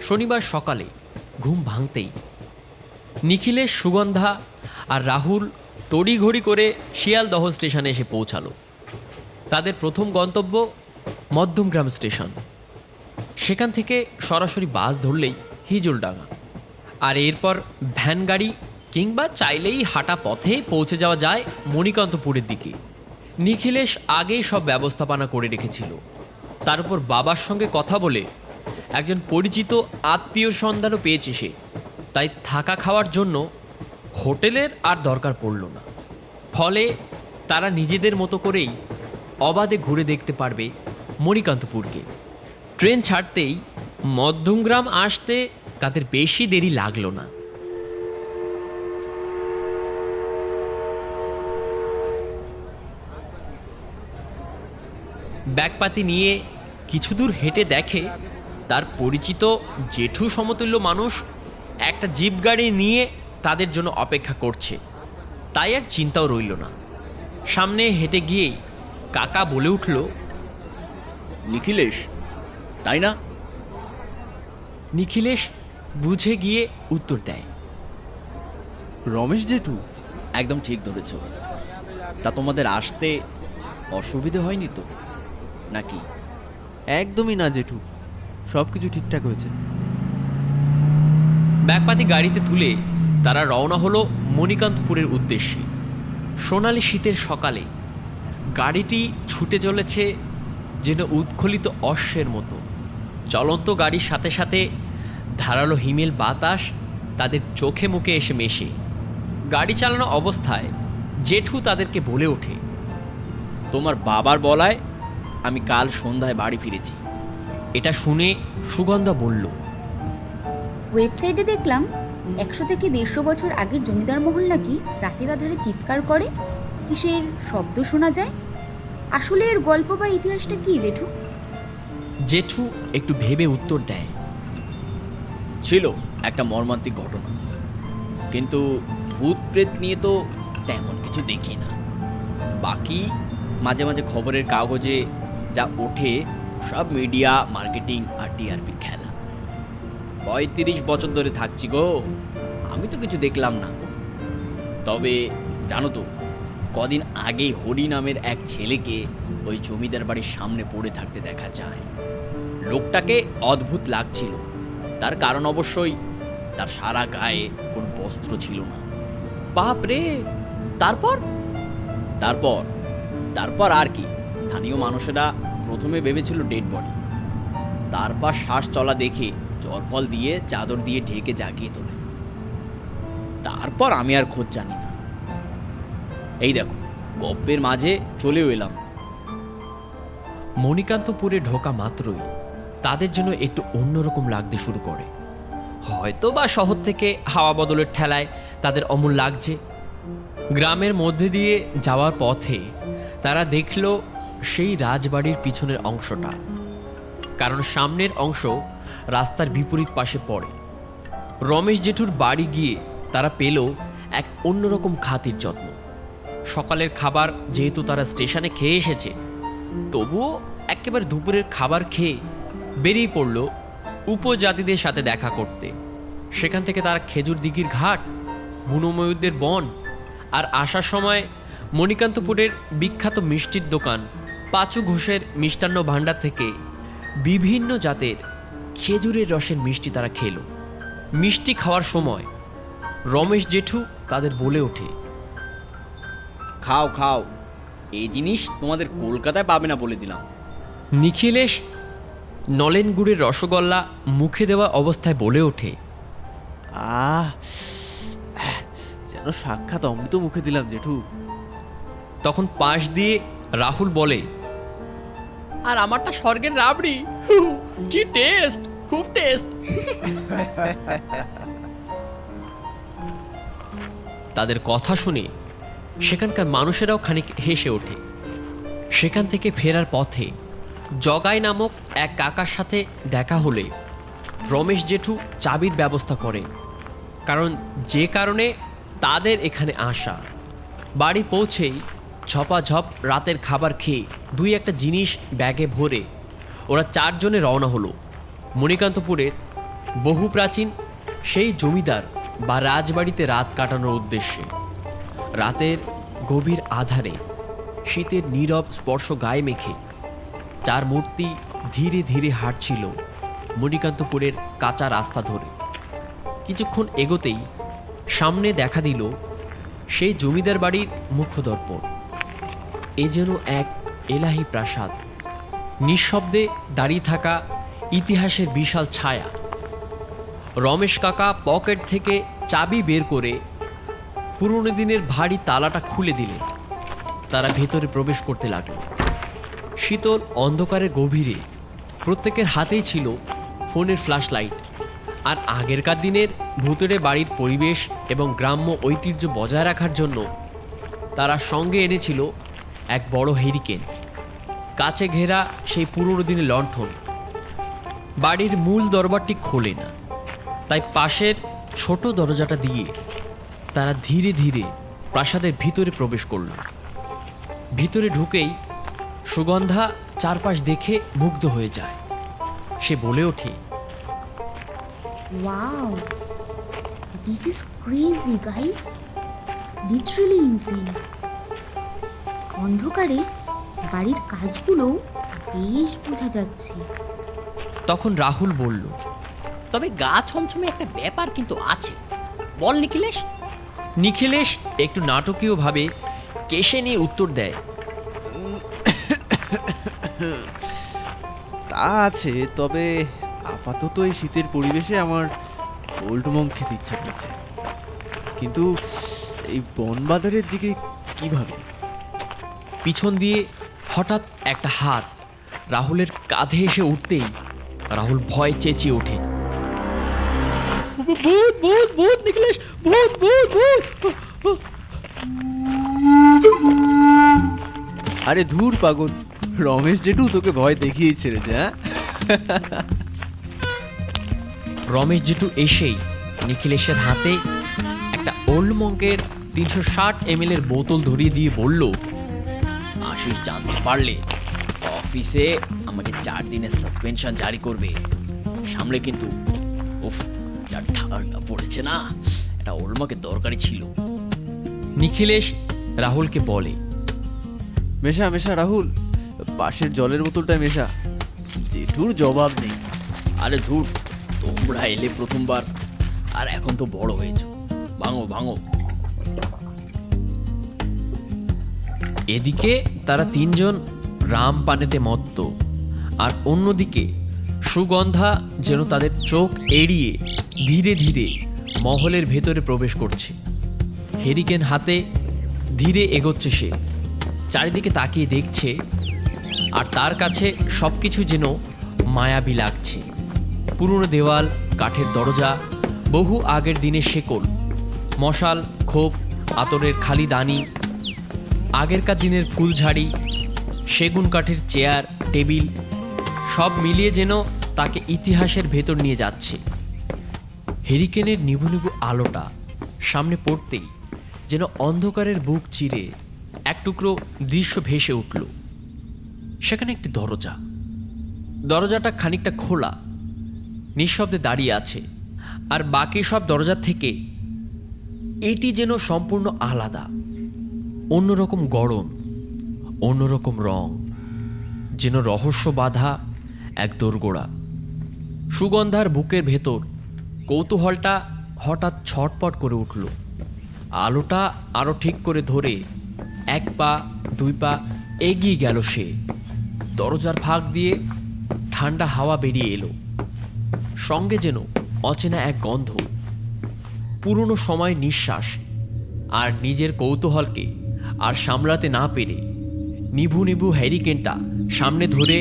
শনিবার সকালে ঘুম ভাঙতেই নিখিলেশ, সুগন্ধা আর রাহুল তড়িঘড়ি করে শিয়ালদহ স্টেশনে এসে পৌঁছালো। তাদের প্রথম গন্তব্য মধ্যমগ্রাম স্টেশন। সেখান থেকে সরাসরি বাস ধরলেই হিজলডাঙ্গা, আর এরপর ভ্যান গাড়ি কিংবা চাইলেই হাঁটা পথে পৌঁছে যাওয়া যায় মণিকান্তপুরের দিকে। নিখিলেশ আগেই সব ব্যবস্থাপনা করে রেখেছিল। তার উপর বাবার সঙ্গে কথা বলে একজন পরিচিত আত্মীয়র সন্ধানও পেয়েছে সে, তাই থাকা খাওয়ার জন্য হোটেলের আর দরকার পড়ল না। ফলে তারা নিজেদের মতো করেই অবাধে ঘুরে দেখতে পারবে মণিকান্তপুরকে। ট্রেন ছাড়তেই মধ্যমগ্রাম আসতে তাদের বেশি দেরি লাগলো না। ব্যাগপাতি নিয়ে কিছু দূর হেঁটে দেখে তার পরিচিত জেঠু সমতুল্য মানুষ একটা জিপ গাড়ি নিয়ে তাদের জন্য অপেক্ষা করছে। তাই আর চিন্তাও রইল না। সামনে হেঁটে গিয়েই কাকা বলে উঠল, নিখিলেশ, তাই না? নিখিলেশ বুঝে গিয়ে উত্তর দেয়, রমেশ জেঠু? একদম ঠিক ধরেছ। তা তোমাদের আসতে অসুবিধে হয়নি তো নাকি? একদমই না জেঠু, সব কিছু ঠিকঠাক হয়েছে। ব্যাগপাতি গাড়িতে তুলে তারা রওনা হলো মণিকান্তপুরের উদ্দেশ্যে। সোনালি শীতের সকালে গাড়িটি ছুটে চলেছে যেন উৎখলিত অশ্বের মতো। চলন্ত গাড়ির সাথে সাথে ধারালো হিমেল বাতাস তাদের চোখে মুখে এসে মেশে। গাড়ি চালানো অবস্থায় জেঠু তাদেরকে বলে ওঠে, তোমার বাবার বলায় আমি কাল সন্ধ্যায় বাড়ি ফিরেছি। এটা শুনে সুগন্ধা বলল, ওয়েবসাইটে দেখলাম 100 থেকে 150 বছর আগের জমিদার মহল নাকি রাতের আধারে চিৎকার করে, কিসের শব্দ শোনা যায়। আসলে এর গল্প বা ইতিহাসটা কি জেঠু? জেঠু একটু ভেবে উত্তর দেয়, ছিল একটা মর্মান্তিক ঘটনা, কিন্তু ভূত প্রেত নিয়ে তো তেমন কিছু দেখি না। বাকি মাঝে মাঝে খবরের কাগজে যা ওঠে সব মিডিয়া, মার্কেটিং আর টিআরপির খেলা। 35 বছর ধরে থাকছি গো, আমি তো কিছু দেখলাম না। তবে জানো তো, কদিন আগেই হরি নামের এক ছেলেকে ওই জমিদার বাড়ির সামনে পড়ে থাকতে দেখা যায়। লোকটাকে অদ্ভুত লাগছিল। তার কারণ অবশ্যই তার সারা গায়ে কোনো বস্ত্র ছিল না। বাপ রে! তারপর তারপর তারপর আর কি, স্থানীয় মানুষেরা প্রথমে ভেবেছিল ডেড বডি। তারপর শ্বাস চলা দেখে জল ফল দিয়ে চাদর দিয়ে ঢেকে জাগিয়ে তোলে। তারপর আমি আর খোঁজ জানি না। এই দেখো, গপ্পের মাঝে চলেও এলাম। মণিকান্তপুরে ঢোকা মাত্রই তাদের জন্য একটু অন্যরকম লাগতে শুরু করে। হয়তো বা শহর থেকে হাওয়া বদলের ঠেলায় তাদের অমূল লাগছে। গ্রামের মধ্যে দিয়ে যাওয়ার পথে তারা দেখল সেই রাজবাড়ির পিছনের অংশটা, কারণ সামনের অংশ রাস্তার বিপরীত পাশে পড়ে। রমেশ জেঠুর বাড়ি গিয়ে তারা পেল এক অন্যরকম খাতির যত্ন। সকালের খাবার যেহেতু তারা স্টেশনে খেয়ে এসেছে, তবুও একেবারে দুপুরের খাবার খেয়ে বেরিয়ে পড়ল উপজাতিদের সাথে দেখা করতে। সেখান থেকে তারা খেজুর দিঘির ঘাট, বুনোময়ূরদের বন আর আসার সময় মণিকান্তপুরের বিখ্যাত মিষ্টির দোকান পাঁচু ঘোষের মিষ্টান্ন ভাণ্ডার থেকে বিভিন্ন জাতের খেজুরের রসের মিষ্টি তারা খেল। মিষ্টি খাওয়ার সময় রমেশ জেঠু তাদের বলে ওঠে, খাও খাও, এই জিনিস তোমাদের কলকাতায় পাবে না বলে দিলাম। নিখিলেশ নলেন গুড়ের রসগোল্লা মুখে দেওয়া অবস্থায় বলে ওঠে, যেন সাক্ষাৎ অমৃত মুখে দিলাম জেঠু। তখন পাশ দিয়ে রাহুল বলে, আর আমারটা স্বর্গের রাবড়ি, কি টেস্ট, খুব টেস্ট। তাদের কথা শুনে সেখানকার মানুষেরাও খানিক হেসে ওঠে। সেখান থেকে ফেরার পথে জগাই নামক এক কাকার সাথে দেখা হলে রমেশ জেঠু চাবির ব্যবস্থা করে, কারণ যে কারণে তাদের এখানে আসা। বাড়ি পৌঁছেই ঝপাঝপ রাতের খাবার খেয়ে দুই একটা জিনিস ব্যাগে ভরে ওরা চারজনে রওনা হলো মণিকান্তপুরের বহু প্রাচীন সেই জমিদার বা রাজবাড়িতে রাত কাটানোর উদ্দেশ্যে রাতের গভীর আধারে শীতের নীরব স্পর্শ গায়ে মেখে চার মূর্তি ধীরে ধীরে হাঁটছিল মণিকান্তপুরের কাঁচা রাস্তা ধরে। কিছুক্ষণ এগোতেই সামনে দেখা দিল সেই জমিদার বাড়ির মুখদর্পণ। এ যেন এক এলাহি প্রাসাদ, নিঃশব্দে দাঁড়িয়ে থাকা ইতিহাসের বিশাল ছায়া। রমেশ কাকা পকেট থেকে চাবি বের করে পুরনো দিনের ভারী তালাটা খুলে দিলেন। তারা ভেতরে প্রবেশ করতে লাগলো। শীতল অন্ধকারের গভীরে প্রত্যেকের হাতেই ছিল ফোনের ফ্ল্যাশ লাইট। আর আগেরকার দিনের ভূতেরে বাড়ির পরিবেশ এবং গ্রাম্য ঐতিহ্য বজায় রাখার জন্য তারা সঙ্গে এনেছিল এক বড় হেরিকেন, কাছে ঘেরা সেই পুরনো দিনের লণ্ঠন। বাড়ির মূল দরবারটি খোলে না, তাই পাশের ছোট দরজাটা দিয়ে তারা ধীরে ধীরে প্রাসাদের ভিতরে প্রবেশ করল। ভিতরে ঢুকেই সুগন্ধা চারপাশ দেখে মুগ্ধ হয়ে যায়। সে বলে ওঠে, wow, this is crazy guys, literally insane. অন্ধকারে বাড়ির কাজগুলো বেশ বোঝা যাচ্ছে। তখন রাহুল বলল, তবে গা ছমছমে একটা ব্যাপার কিন্তু আছে, বল নিখিলেশ। নিখিলেশ একটু নাটকীয়ভাবে কেশে নিয়ে উত্তর দেয়, তা আছে, তবে আপাতত এই শীতের পরিবেশে আমার ওল্ড মং খেতে ইচ্ছা করছে। কিন্তু এই বনবাজারের দিকে কিভাবে? পিছন দিয়ে হঠাৎ একটা হাত রাহুলের কাঁধে এসে উঠতেই রাহুল ভয় চেঁচিয়ে ওঠে, ভূত ভূত ভূত নিখিলেশ, ভূত ভূত ভূত। আরে ধুর পাগল, রমেশ জেঠু তোকে ভয় দেখিয়েই ছেড়েছে। হ্যাঁ, রমেশ জেঠু এসেই নিখিলেশের হাতে একটা ওল্ড মঙ্কের 360 ml এর বোতল ধরিয়ে দিয়ে বলল, আশিস জানতে পারলে অফিসে আমাকে 4 দিনের সাসপেনশন জারি করবে। সামলে কিন্তু। উফ, যা ঠান্ডা পড়েছে না, এটা ওলমাকে দরকারি ছিল। নিখিলেশ রাহুলকে বলে, মেশা মেশা রাহুল, পাশের জলের বোতলটায় মেশা। জেঠুর জবাব নেই। আরে ধুর, তোমরা এলে প্রথমবার, আর এখন তো বড় হয়েছে, ভাঙো ভাঙো। এদিকে তারা তিনজন রাম পানেতে মত্ত, আর অন্যদিকে সুগন্ধা যেন তাদের চোখ এড়িয়ে ধীরে ধীরে মহলের ভেতরে প্রবেশ করছে। হেরিকেন হাতে ধীরে এগোচ্ছে সে, চারিদিকে তাকিয়ে দেখছে, আর তার কাছে সব কিছু যেন মায়াবী লাগছে। পুরনো দেওয়াল, কাঠের দরজা, বহু আগের দিনের শেকল, মশাল, খোপ, আতরের খালি দানি, আগেরকার দিনের ফুলঝাড়ি, সেগুন কাঠের চেয়ার, টেবিল, সব মিলিয়ে যেন তাকে ইতিহাসের ভেতর নিয়ে যাচ্ছে। হেরিকেনের নিভু নিভু আলোটা সামনে পড়তেই যেন অন্ধকারের বুক চিরে এক টুকরো দৃশ্য ভেসে উঠল। সেখানে একটি দরজা, দরজাটা খানিকটা খোলা, নিঃশব্দে দাঁড়িয়ে আছে। আর বাকি সব দরজার থেকে এটি যেন সম্পূর্ণ আলাদা, অন্যরকম গড়ন, অন্যরকম রং, যেন রহস্য বাঁধা এক দোরগোড়া। সুগন্ধার বুকের ভেতর কৌতূহলটা হঠাৎ ছটপট করে উঠল। আলোটা আরও ঠিক করে ধরে 1 পা 2 পা এগিয়ে গেল সে। দরজার ফাঁক দিয়ে ঠান্ডা হাওয়া বেরিয়ে এলো, সঙ্গে যেন অচেনা এক গন্ধ, পুরনো সময় নিঃশ্বাস। আর নিজের কৌতূহলকে আর সামলাতে না পেরে নিভু নিভু হ্যারিকেনটা সামনে ধরে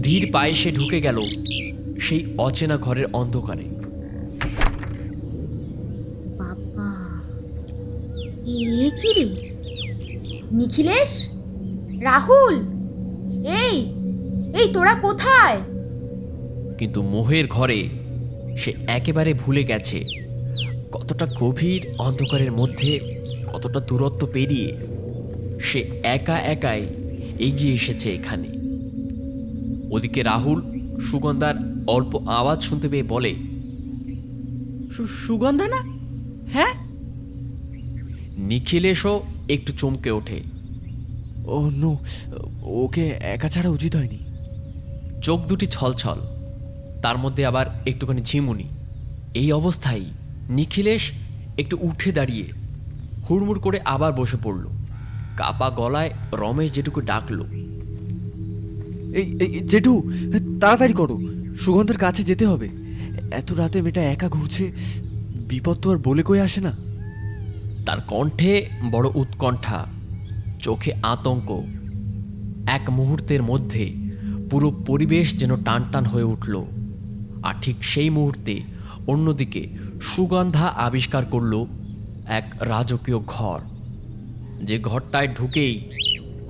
ধীর পায়ে সে ঢুকে গেল সেই অচেনা ঘরের অন্ধকারে। বাবা, এ কি রে? নিখিলেশ, রাহুল, এই এই তোরা কোথায়? কিন্তু মোহের ঘরে সে একেবারে ভুলে গেছে কতটা গভীর অন্ধকারের মধ্যে, কতটা দূরত্ব পেরিয়ে সে একা একাই এগিয়ে এসেছে এখানে। ওদিকে রাহুল সুগন্ধার অল্প আওয়াজ শুনতে পেয়ে বলে, সুগন্ধা না? হ্যাঁ। নিখিলেশও একটু চমকে ওঠে। ও নো, ওকে একা ছাড়া উচিত হয়নি। চোখ দুটি ছলছল, তার মধ্যে আবার একটুখানি ঝিমুনি। এই অবস্থায় নিখিলেশ একটু উঠে দাঁড়িয়ে হুড়মুড় করে আবার বসে পড়ল। কাপা গলায় রমেশ যেটুকু ডাকলো, এই জেঠু, তাড়াতাড়ি করো, সুগন্ধার কাছে যেতে হবে। এত রাতে মেয়েটা একা ঘুরছে, বিপদ তো আর বলে কয়ে আসে না। তার কণ্ঠে বড় উৎকণ্ঠা, চোখে আতঙ্ক। এক মুহূর্তের মধ্যে পুরো পরিবেশ যেন টানটান হয়ে উঠল। আর ঠিক সেই মুহূর্তে অন্যদিকে সুগন্ধা আবিষ্কার করল এক রাজকীয় ঘর, যে ঘরটায় ঢুকেই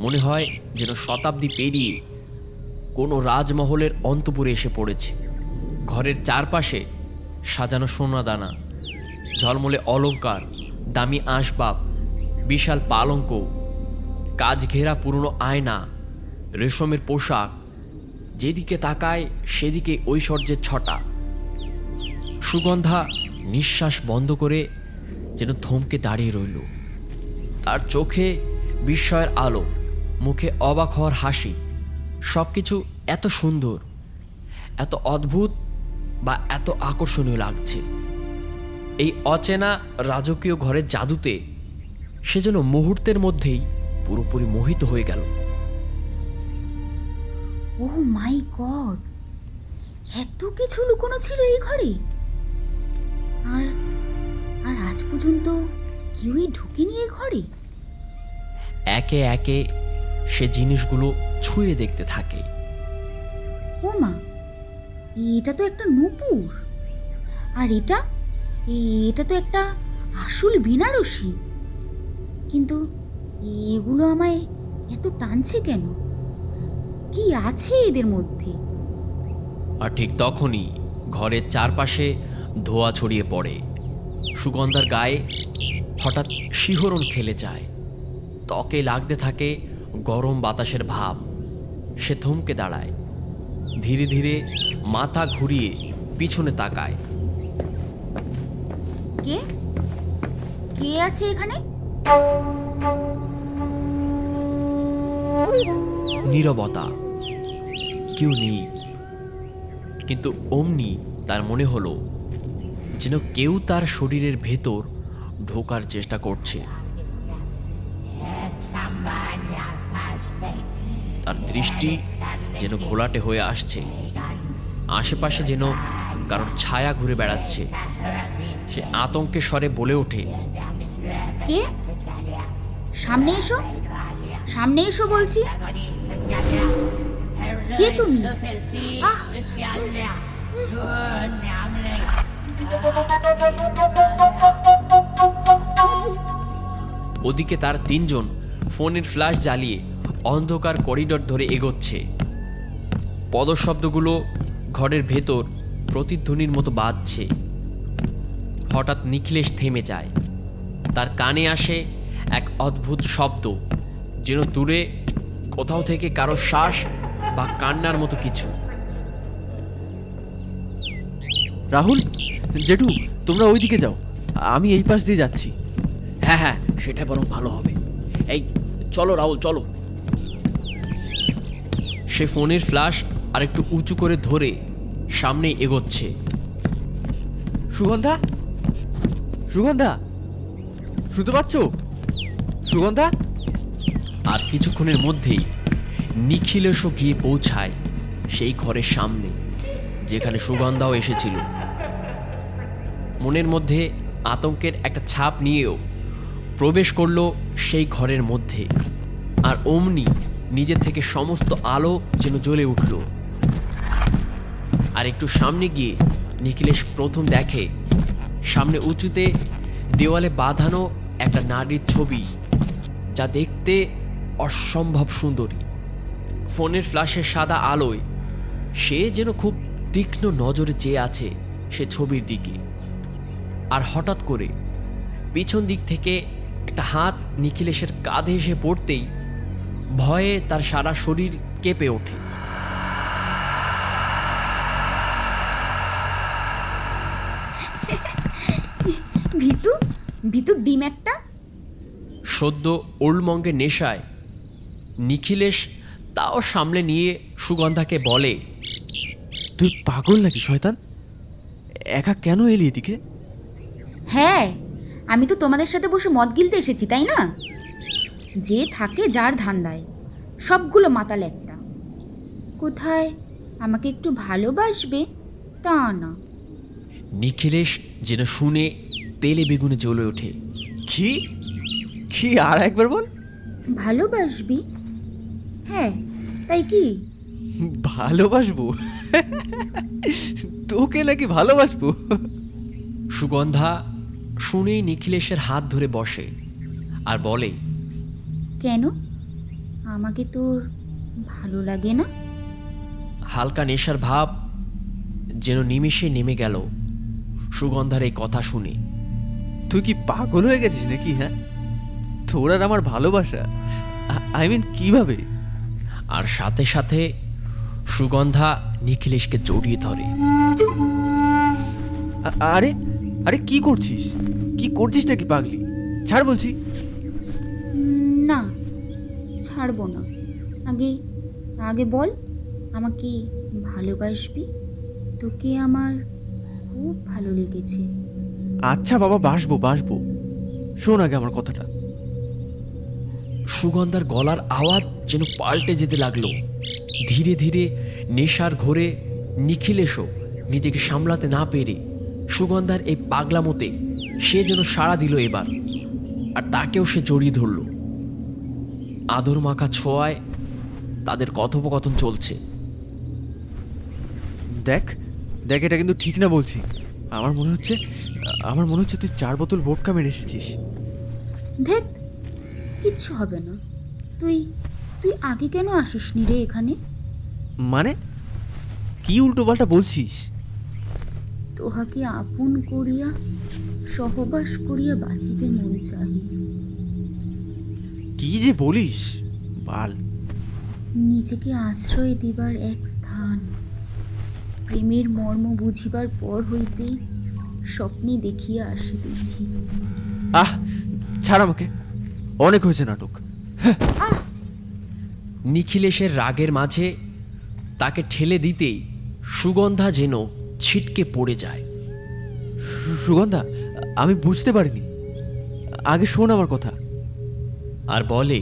মনে হয় যেন শতাব্দী পেরিয়ে কোনো রাজমহলের অন্তপুরে এসে পড়েছে। ঘরের চারপাশে সাজানো সোনাদানা, ঝলমলে অলংকার, দামি আসবাব, বিশাল পালঙ্ক, কাজ ঘেরা পুরনো আয়না, রেশমের পোশাক। যেদিকে তাকায় সেদিকে ঐশ্বর্যের ছটা। সুগন্ধা নিঃশ্বাস বন্ধ করে যেন থমকে দাঁড়িয়ে রইল। তার চোখে বিস্ময়ের আলো, মুখে অবাক হওয়ার হাসি। সব কিছু এত সুন্দর, এত অদ্ভুত বা এত আকর্ষণীয় লাগছে। এই অচেনা রাজকীয় ঘরের জাদুতে সে যেন মুহূর্তের মধ্যেই পুরোপুরি মোহিত হয়ে গেল। ও মাই গড, এত কিছু লুকোনো ছিল এই ঘরে, আর আর আজ পর্যন্ত কেউই ঢুকেনি এই ঘরে। একে একে সে জিনিসগুলো ছুঁয়ে দেখতে থাকে। ও মা, এটা তো একটা নূপুর, আর এটা তো একটা আসল বেনারসি। কিন্তু এগুলো আমায় এত টানছে কেন? কি আছে এদের মধ্যে? আর ঠিক তখনই ঘরের চারপাশে ধোঁয়া ছড়িয়ে পড়ে। সুগন্ধার গায়ে হঠাৎ শিহরণ খেলে যায়, ত্বকে লাগতে থাকে গরম বাতাসের ভাব। সে থমকে দাঁড়ায়, ধীরে ধীরে মাথা ঘুরিয়ে পিছনে তাকায়। কে কে আছে এখানে? নীরবতা, কেউ নেই। কিন্তু অমনি তার মনে হলো যেন কেউ তার শরীরের ভেতর ঢোকার চেষ্টা করছে। তার দৃষ্টি যেন ঘোলাটে হয়ে আসছে, আশেপাশে যেন কারোর ছায়া ঘুরে বেড়াচ্ছে। সে আতঙ্কের স্বরে বলে ওঠে, কে? সামনে এসো, সামনে এসো বলছি। কে তুমি? আহ! ওদিকে তার তিনজন ফোনের ফ্ল্যাশ জ্বালিয়ে অন্ধকার করিডর ধরে এগোচ্ছে। পদশব্দগুলো ঘরের ভেতর প্রতিধ্বনির মতো বাজছে। হঠাৎ নিখিলেশ থেমে যায়। তার কানে আসে এক অদ্ভুত শব্দ, যেন দূরে কোথাও থেকে কারো শ্বাস বা কান্নার মতো কিছু। রাহুল, জেঠু, তোমরা ওইদিকে যাও, আমি এই পাশ দিয়ে যাচ্ছি। হ্যাঁ হ্যাঁ, সেটা বরং ভালো হবে। এই চলো রাহুল, চলো। সে ফোনের ফ্ল্যাশ আর একটু উঁচু করে ধরে সামনে এগোচ্ছে। সুগন্ধা, সুগন্ধা, শুনতে পাচ্ছ? সুগন্ধা। আর কিছুক্ষণের মধ্যেই নিখিলেশও গিয়ে পৌঁছায় সেই ঘরের সামনে, যেখানে সুগন্ধাও এসেছিল। মনের মধ্যে আতঙ্কের একটা ছাপ নিয়েও প্রবেশ করলো সেই ঘরের মধ্যে। আর অমনি নিজের থেকে সমস্ত আলো যেন জ্বলে উঠল। আর একটু সামনে গিয়ে নিখিলেশ প্রথম দেখে সামনে উঁচুতে দেওয়ালে বাঁধানো একটা নারীর ছবি, যা দেখতে অসম্ভব সুন্দরী। ফোনের ফ্ল্যাশের সাদা আলোয় সে যেন খুব তীক্ষ্ণ নজরে চেয়ে আছে সে ছবির দিকে। আর হঠাৎ করে পিছন দিক থেকে একটা হাত নিখিলেশের কাঁধে এসে পড়তেই ভয়ে তার সারা শরীর কেঁপে ওঠে। ভিতর ডিম একটা। সদ্য ওল্ডমঙ্গের নেশায় নিখিলেশ তাও সামলে নিয়ে সুগন্ধাকে বলে, তুই পাগল নাকি শয়তান? একা কেন এলি এদিকে? হ্যাঁ, আমি তো তোমাদের সাথে বসে মদ গিলতে এসেছি, তাই না? যে থাকে যার ধান্দায়, সবগুলো মাতাল একটা। কোথায় আমাকে একটু ভালোবাসবে তা না। নিখিলেশ যেন শুনে তেলে বেগুনে জ্বলে ওঠে। কি কি আর একবার বল। ভালোবাসবি? হ্যাঁ, তাই কি? ভালোবাসবো? তোকে নাকি ভালোবাসবো? সুগন্ধা শুনেই নিখিলেশের হাত ধরে বসে আর বলে, কেন? আমাকে তোর ভালো লাগে না? হালকা নেশার ভাব যেন নিমেষে নেমে গেল সুগন্ধার এই কথা শুনে। তুই কি পাগল হয়ে গেছিস নাকি? হ্যাঁ, তোর আর আমার ভালোবাসা, আই মিন কিভাবে? আর সাথে সাথে সুগন্ধা নিখিলেশকে জড়িয়ে ধরে। আরে আরে কি করছিস? কি করছিস নাকি পাগলি? ছাড় বলছি। না, ছাড়বো না। আগে আগে বল, আমাকে ভালোবাসবি? তোকে আমার খুব ভালো লেগেছে। আচ্ছা বাবা, বাসবো বাসবো। শোন আগে আমার কথাটা। সুগন্ধার গলার আওয়াজ যেন পাল্টে যেতে লাগলো। ধীরে ধীরে নেশার ঘোরে নিখিলেশও নিজেকে সামলাতে না পেরে সুগন্ধার এই পাগলামোতে সে যেন সাড়া দিল এবার, আর তাকেও সে জড়িয়ে ধরল। আদর মাখা ছোঁয়ায় তাদের কথোপকথন চলছে। দেখ দেখ, এটা কিন্তু ঠিক না বলছি। আমার মনে হচ্ছে তুই 4 বোতল ভোটকা মেরে এসেছিস। দেখ, কিচ্ছু হবে না। তুই তুই আগে কেন আসিসনি রে এখানে? মানে কি উল্টোপাল্টা বলছিস? তোহাকে আপন করিয়া সহবাস করিয়া বাঁচিতে মন চাই। কি যে বলিস বাল! নিজেকে আশ্রয় দিবার এক স্থান, প্রেমের মর্ম বুঝিবার পর হইতেই স্বপ্নে দেখিয়া আসিতেছি। আহ, ছাড় আমাকে, অনেক হয়েছে নাটক। নিখিলেশের রাগের মাঝে তাকে ঠেলে দিতেই সুগন্ধা যেন ছিটকে পড়ে যায়। সুগন্ধা, আমি বুঝতে পারিনি। আগে শোন আমার কথা। আর বলে,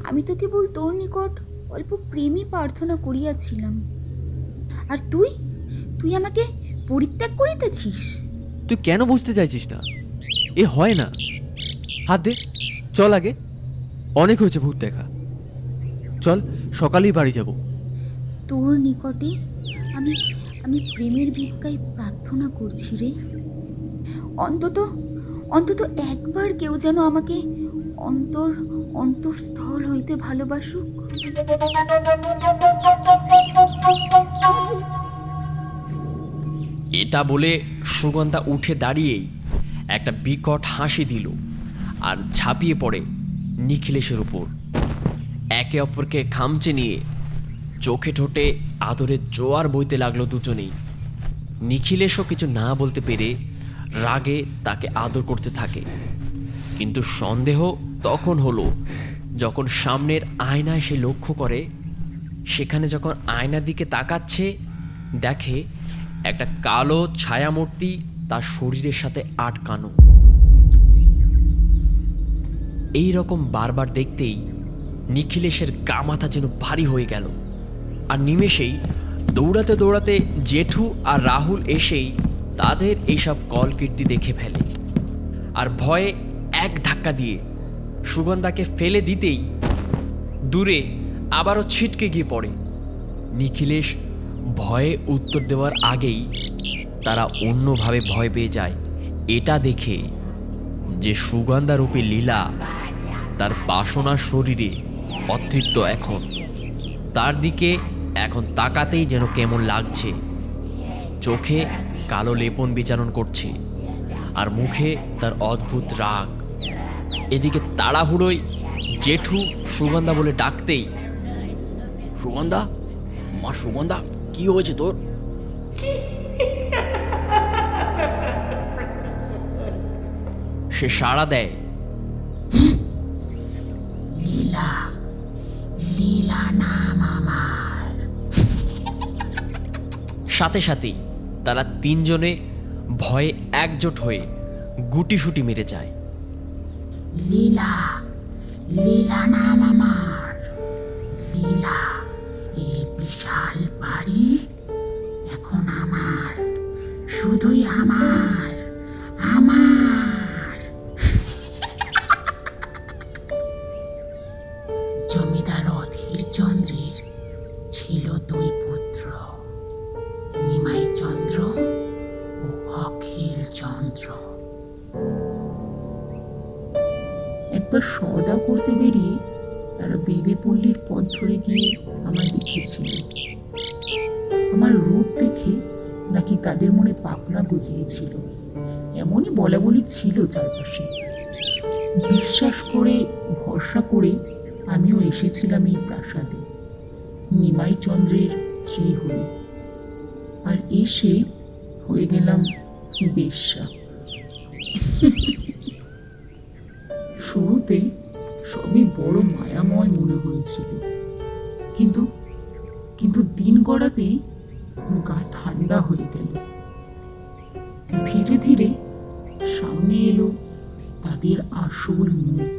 আমি তো কেবল তোর নিকট অল্প প্রেমই প্রার্থনা করিয়াছিলাম, আর তুই আমাকে পরিত্যাগ করিতেছিস। তুই কেন বুঝতে চাইছিস না? এ হয় না। হাত দে, চল আগে। অনেক হয়েছে ভূত দেখা। চল, সকালেই বাড়ি যাব। তোর নিকটে আমি প্রেমের ভিক্ষায় প্রার্থনা করছি রে। অন্তত একবার কেউ যেন আমাকে অন্তরস্থল হইতে ভালোবাসুক। এটা বলে সুগন্ধা উঠে দাঁড়িয়েই একটা বিকট হাসি দিল আর ঝাঁপিয়ে পড়ে নিখিলেশের উপর। একে অপরকে খামচে নিয়ে চোখে ঠোঁটে আদরের জোয়ার বইতে লাগলো দুজনেই। নিখিলেশও কিছু না বলতে পেরে রাগে তাকে আদর করতে থাকে। কিন্তু সন্দেহ তখন হলো যখন সামনের আয়নায় সে লক্ষ্য করে, সেখানে যখন আয়নার দিকে তাকাচ্ছে দেখে একটা কালো ছায়ামূর্তি তার শরীরের সাথে আটকানো। এই রকম বারবার দেখতেই নিখিলেশের গা মাথা যেন ভারী হয়ে গেল। আর নিমেষেই দৌড়াতে দৌড়াতে জেঠু আর রাহুল এসেই তাদের এইসব কলকীর্তি দেখে ফেলে। আর ভয়ে এক ধাক্কা দিয়ে সুগন্ধাকে ফেলে দিতেই দূরে আবারও ছিটকে গিয়ে পড়ে। নিখিলেশ ভয়ে উত্তর দেওয়ার আগেই তারা অন্যভাবে ভয় পেয়ে যায় এটা দেখে যে সুগন্ধারূপী লীলা তার বাসনা শরীরে অতৃপ্ত। এখন তার দিকে এখন তাকাতেই যেন কেমন লাগছে। চোখে কালো লেপন বিচারণ করছে আর মুখে তার অদ্ভুত রাগ। এদিকে তাড়াহুড়োয় জেঠু সুগন্ধা বলে ডাকতেই, সুগন্ধা, মা সুগন্ধা, কি হয়েছে তোর? সে সাড়া দেয়। লীলা, লীলা নাম আমার। সাথে সাথেই তারা তিনজনে ভয়ে একজোট হয়ে গুটিসুটি মেরে যায়। লীলা, লীলা নাম আমার। লীলা, এই বিশাল বাড়ি এখন আমার, শুধুই আমার, আমার। জমিদার অধীর চন্দ্রের ছিল দুই পুত্র, নিমাই চন্দ্র ও অখিল চন্দ্র। একবার সওদা করতে বেরিয়ে তারা বেদেপল্লীর পথ ধরে গিয়ে আমায় দেখেছিল। আমার রূপ দেখে নাকি তাদের মনে পাকনা গজিয়েছিল, এমনই বলা বলি ছিল চারপাশে। বিশ্বাস করে, ভরসা করে আমিও এসেছিলাম এই প্রাসাদে নিমাই চন্দ্রের স্ত্রী হয়ে, আর এসে হয়ে গেলাম বেশ্যা। শুরুতে সবই বড় মায়াময় মনে হয়েছিল, কিন্তু কিন্তু দিন গড়াতেই গা ঠান্ডা হয়ে গেল। ধীরে ধীরে সামনে এলো তাদের আসল মুখ।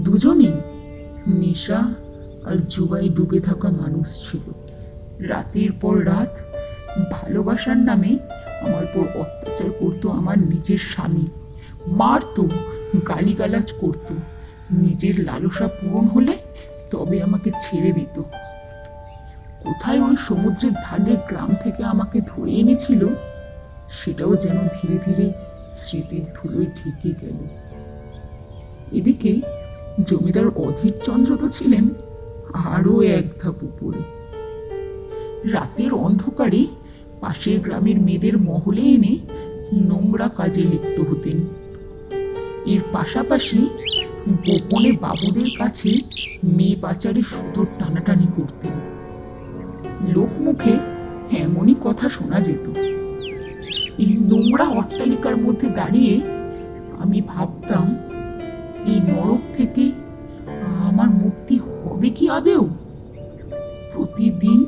দুজনেই নেশা আর জুয়ায় ডুবে থাকা মানুষ ছিল। রাতের পর রাত ভালোবাসার নামে আমার উপর অত্যাচার করতো আমার নিজের স্বামী, মারতো, গালিগালাজ করতো। নিজের লালসা পূরণ হলে তবে আমাকে ছেড়ে দিত। কোথায় ওই সমুদ্রের ধারের গ্রাম থেকে আমাকে ধরে এনেছিল সেটাও যেন ধীরে ধীরে স্মৃতির ধুলোয় ঢেকে গেল। এদিকে জমিদার অধীর চন্দ্র তো ছিলেন আরো এক ধাপ উপরে। রাতের অন্ধকারে পাশের গ্রামের মেয়েদের মহলে এনে নোংরা কাজে লিপ্ত হতেন। এর পাশাপাশি গোপনে বাবুদের কাছে মেয়ে পাচারের সুতোর টানাটানি করতেন। লোকমুখে এমনই কথা শোনা যেত। এই নোংরা অট্টালিকার মধ্যে দাঁড়িয়ে আমি ভাবতাম, এই নরক থেকে আমার মুক্তি হবে কি আদেও? প্রতিদিন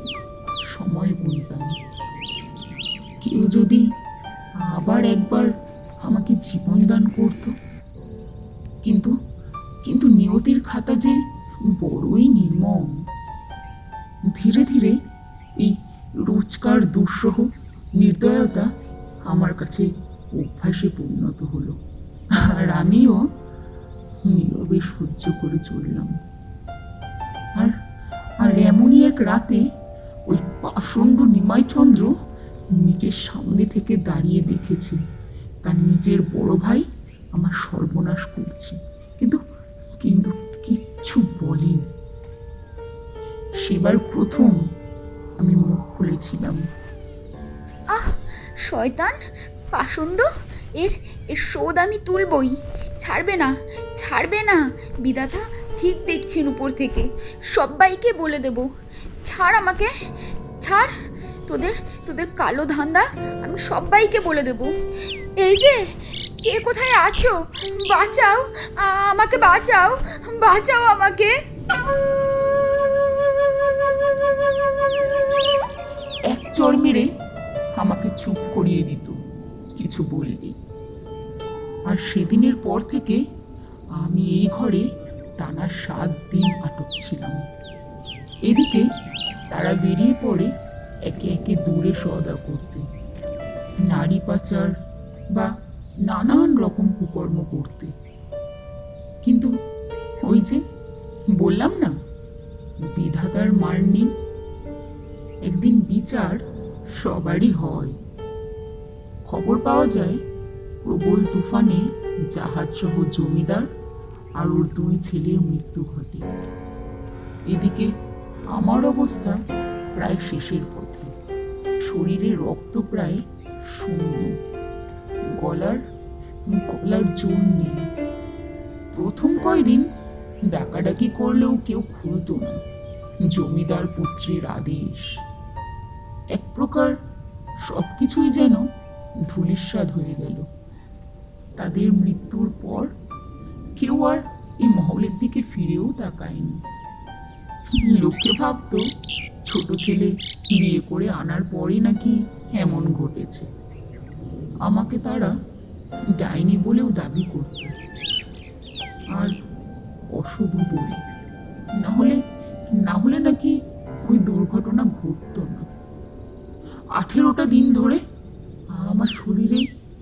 সময় গুনতাম, কেউ যদি আবার একবার আমাকে জীবন দান করত। কিন্তু কিন্তু নিয়তির খাতা যে বড়ই নির্মম। ধীরে ধীরে এই রোজকার দুঃসহ নির্দয়তা আমার কাছে অভ্যাসে পরিণত হলো, আর আমিও নীরবে সহ্য করে চললাম। আর আর এমনই এক রাতে ওই পাষণ্ড নিমাইচন্দ্র নিজের সামনে থেকে দাঁড়িয়ে দেখেছে তার নিজের বড় ভাই আমার সর্বনাশ করছে, কিন্তু কিন্তু কিচ্ছু বলেনি। সেবার প্রথম আমি মুখ খুলেছিলাম। আহ, শয়তান, পাষণ্ড, এর এর শোধ আমি তুলবই। ছাড়বে না, ছাড়বে না। বিধাতা ঠিক দেখছেন উপর থেকে, সবাইকে বলে দেব। ছাড় আমাকে, ছাড়। তোদের তোদের কালো ধান্দা আমি সবাইকে বলে দেব। এই যে, কে কোথায় আছো? বাঁচাও, আমাকে বাঁচাও, বাঁচাও আমাকে। এক চড় মেরে আমাকে চুপ করিয়ে দিত, কিছু বলেনি। আর সেদিনের পর থেকে আমি এই ঘরে টানা 7 দিন আটক ছিলাম। এদিকে তারা বেরিয়ে পড়ে একে একে দূরে সওদা করতে, নারী পাচার বা নানান রকম কুকর্ম করতে। কিন্তু ওই যে বললাম না, বিধাতার মার নেই। একদিন বিচার সবারই হয়। খবর পাওয়া যায় প্রবল তুফানে জাহাজ সহ জমিদার আর ওর 2 ছেলের মৃত্যু ঘটে। এদিকে আমার অবস্থা প্রায় শেষের পথে। শরীরে রক্ত প্রায় শূন্য, গলার জোর নেই। প্রথম কয়দিন ডাকাডাকি করলেও কেউ খুলতো না। জমিদার পুত্রের আদেশ। এক প্রকার সবকিছুই যেন ধূলিসাৎ হয়ে গেল। তাদের মৃত্যুর পর কেউ আর এই মহলের দিকে ফিরেও তাকায়নি। লোকে ভাবতো ছোট ছেলে বিয়ে করে আনার পরই নাকি এমন ঘটেছে। আমাকে তারা ডাইনি বলেও দাবি করত, আর অশুভ বলে। না হলে নাকি ওই দুর্ঘটনা ঘটতো না। 18টা দিন ধরে আমার শরীরে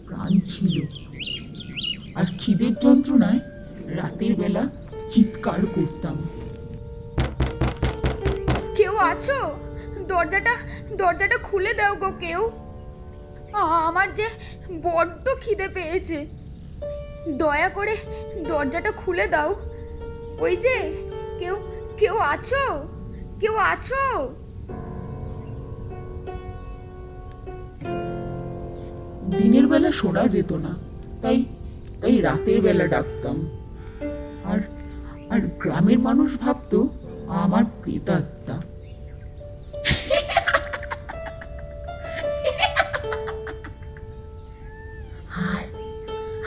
প্রাণ ছিল, আর খিদের যন্ত্রণায় রাতের বেলা চিৎকার করতাম। কেউ আছো? দরজাটা খুলে দাও গো কেউ। আমার যে বড্ড খিদে পেয়েছে, দয়া করে দরজাটা খুলে দাও। ওই যে কেউ আছো? কেউ আছো? দিনের বেলা শোনা যেত না, তাই রাতের বেলা ডাকতাম। আর গ্রামের মানুষ ভাবতো আমার প্রেতাত্মা।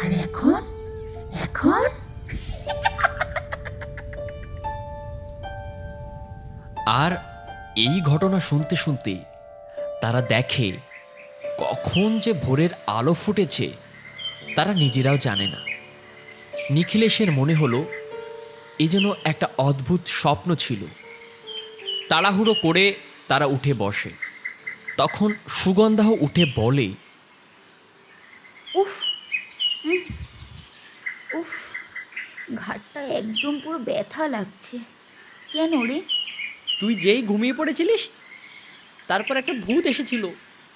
আর এখন আর এই ঘটনা শুনতে শুনতে তারা দেখে কখন যে ভোরের আলো ফুটেছে তারা নিজেরাও জানে না। নিখিলেশের মনে হলো এ যেন একটা অদ্ভুত স্বপ্ন ছিল। তাড়াহুড়ো করে তারা উঠে বসে। তখন সুগন্ধাও উঠে বলে, উফ উফ, ঘাটটা একদম পুরো ব্যথা লাগছে। কেন রে? তুই যেই ঘুমিয়ে পড়েছিলিস তারপর একটা ভূত এসেছিল,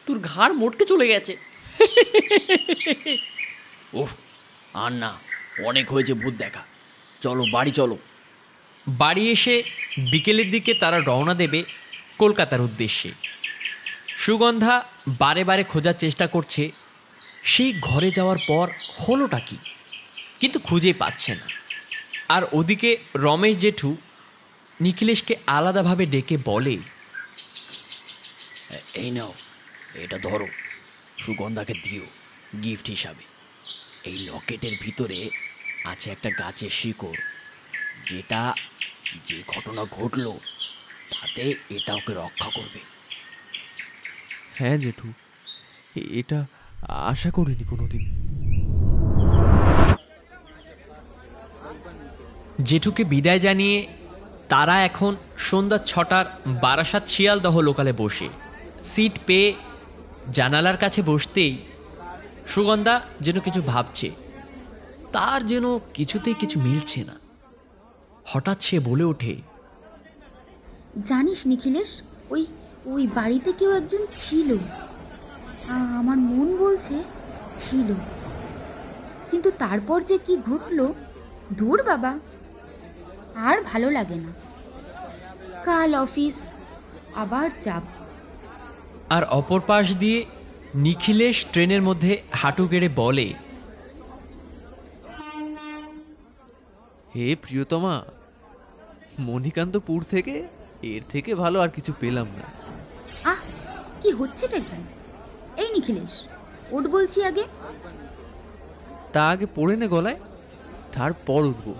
তোর ঘাড় মোটকে চলে গেছে। ওহ, আর না, অনেক হয়েছে ভূত দেখা, চলো বাড়ি চলো। বাড়ি এসে বিকেলের দিকে তারা রওনা দেবে কলকাতার উদ্দেশ্যে। সুগন্ধা বারে বারে খোঁজার চেষ্টা করছে সেই ঘরে যাওয়ার পর হলোটা কি, কিন্তু খুঁজে পাচ্ছে না। আর ওদিকে রমেশ জেঠু নিখিলেশকে আলাদাভাবে ডেকে বলে, এই নাও, এটা ধরো, সুগন্ধাকে দিও গিফট হিসাবে। এই লকেটের ভিতরে আছে একটা গাছের শিকড়, যেটা যে ঘটনা ঘটলো তাতে এটা ওকে রক্ষা করবে। হ্যাঁ জেঠু, এটা আশা করিনি কোনোদিন। জেঠুকে বিদায় জানিয়ে তারা এখন সন্ধ্যা 6টার বারাসাত শিয়ালদহ লোকালে বসে সিট পেয়ে জানালার কাছে বসতেই সুগন্ধা যেন কিছু ভাবছে, তার যেন কিছুতেই কিছু মিলছে না। হঠাৎ সে বলে ওঠে, জানিস নিখিলেশ, ওই বাড়িতে কেউ একজন ছিল। আমার মন বলছে ছিল, কিন্তু তারপর যে কি ঘটলো, ধুর বাবা, আর ভালো লাগে না। কাল অফিস, আবার চাপ। আর অপর পাশ দিয়ে নিখিলেশ ট্রেনের মধ্যে হাঁটু গেড়ে বলে, হে প্রিয়তমা, মণিকান্তপুর থেকে এর থেকে ভালো আর কিছু পেলাম না। আহ, কি হচ্ছেটা কি? এই নিখিলেশ, ওঠ বলছি আগে। তা আগে পড়ে নে গলায়, তারপর উঠবো।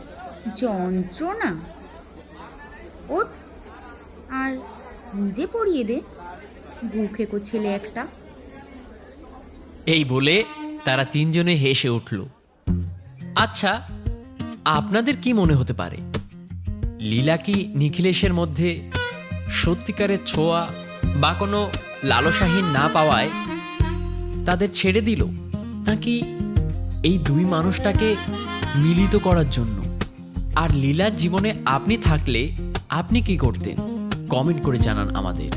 যন্ত্রণা। ওঠ, আর নিজে পড়িয়ে দে, বুকেকো ছেলে একটা। এই বলে তারা তিনজনে হেসে উঠল। আচ্ছা, আপনাদের কি মনে হতে পারে, লীলা কি নিখিলেশের মধ্যে সত্যিকারের ছোঁয়া বা কোনো লালসাহীন না পাওয়ায় তাদের ছেড়ে দিল, নাকি এই দুই মানুষটাকে মিলিত করার জন্য? আর লীলার জীবনে আপনি থাকলে আপনি কি করতেন? কমেন্ট করে জানান আমাদের।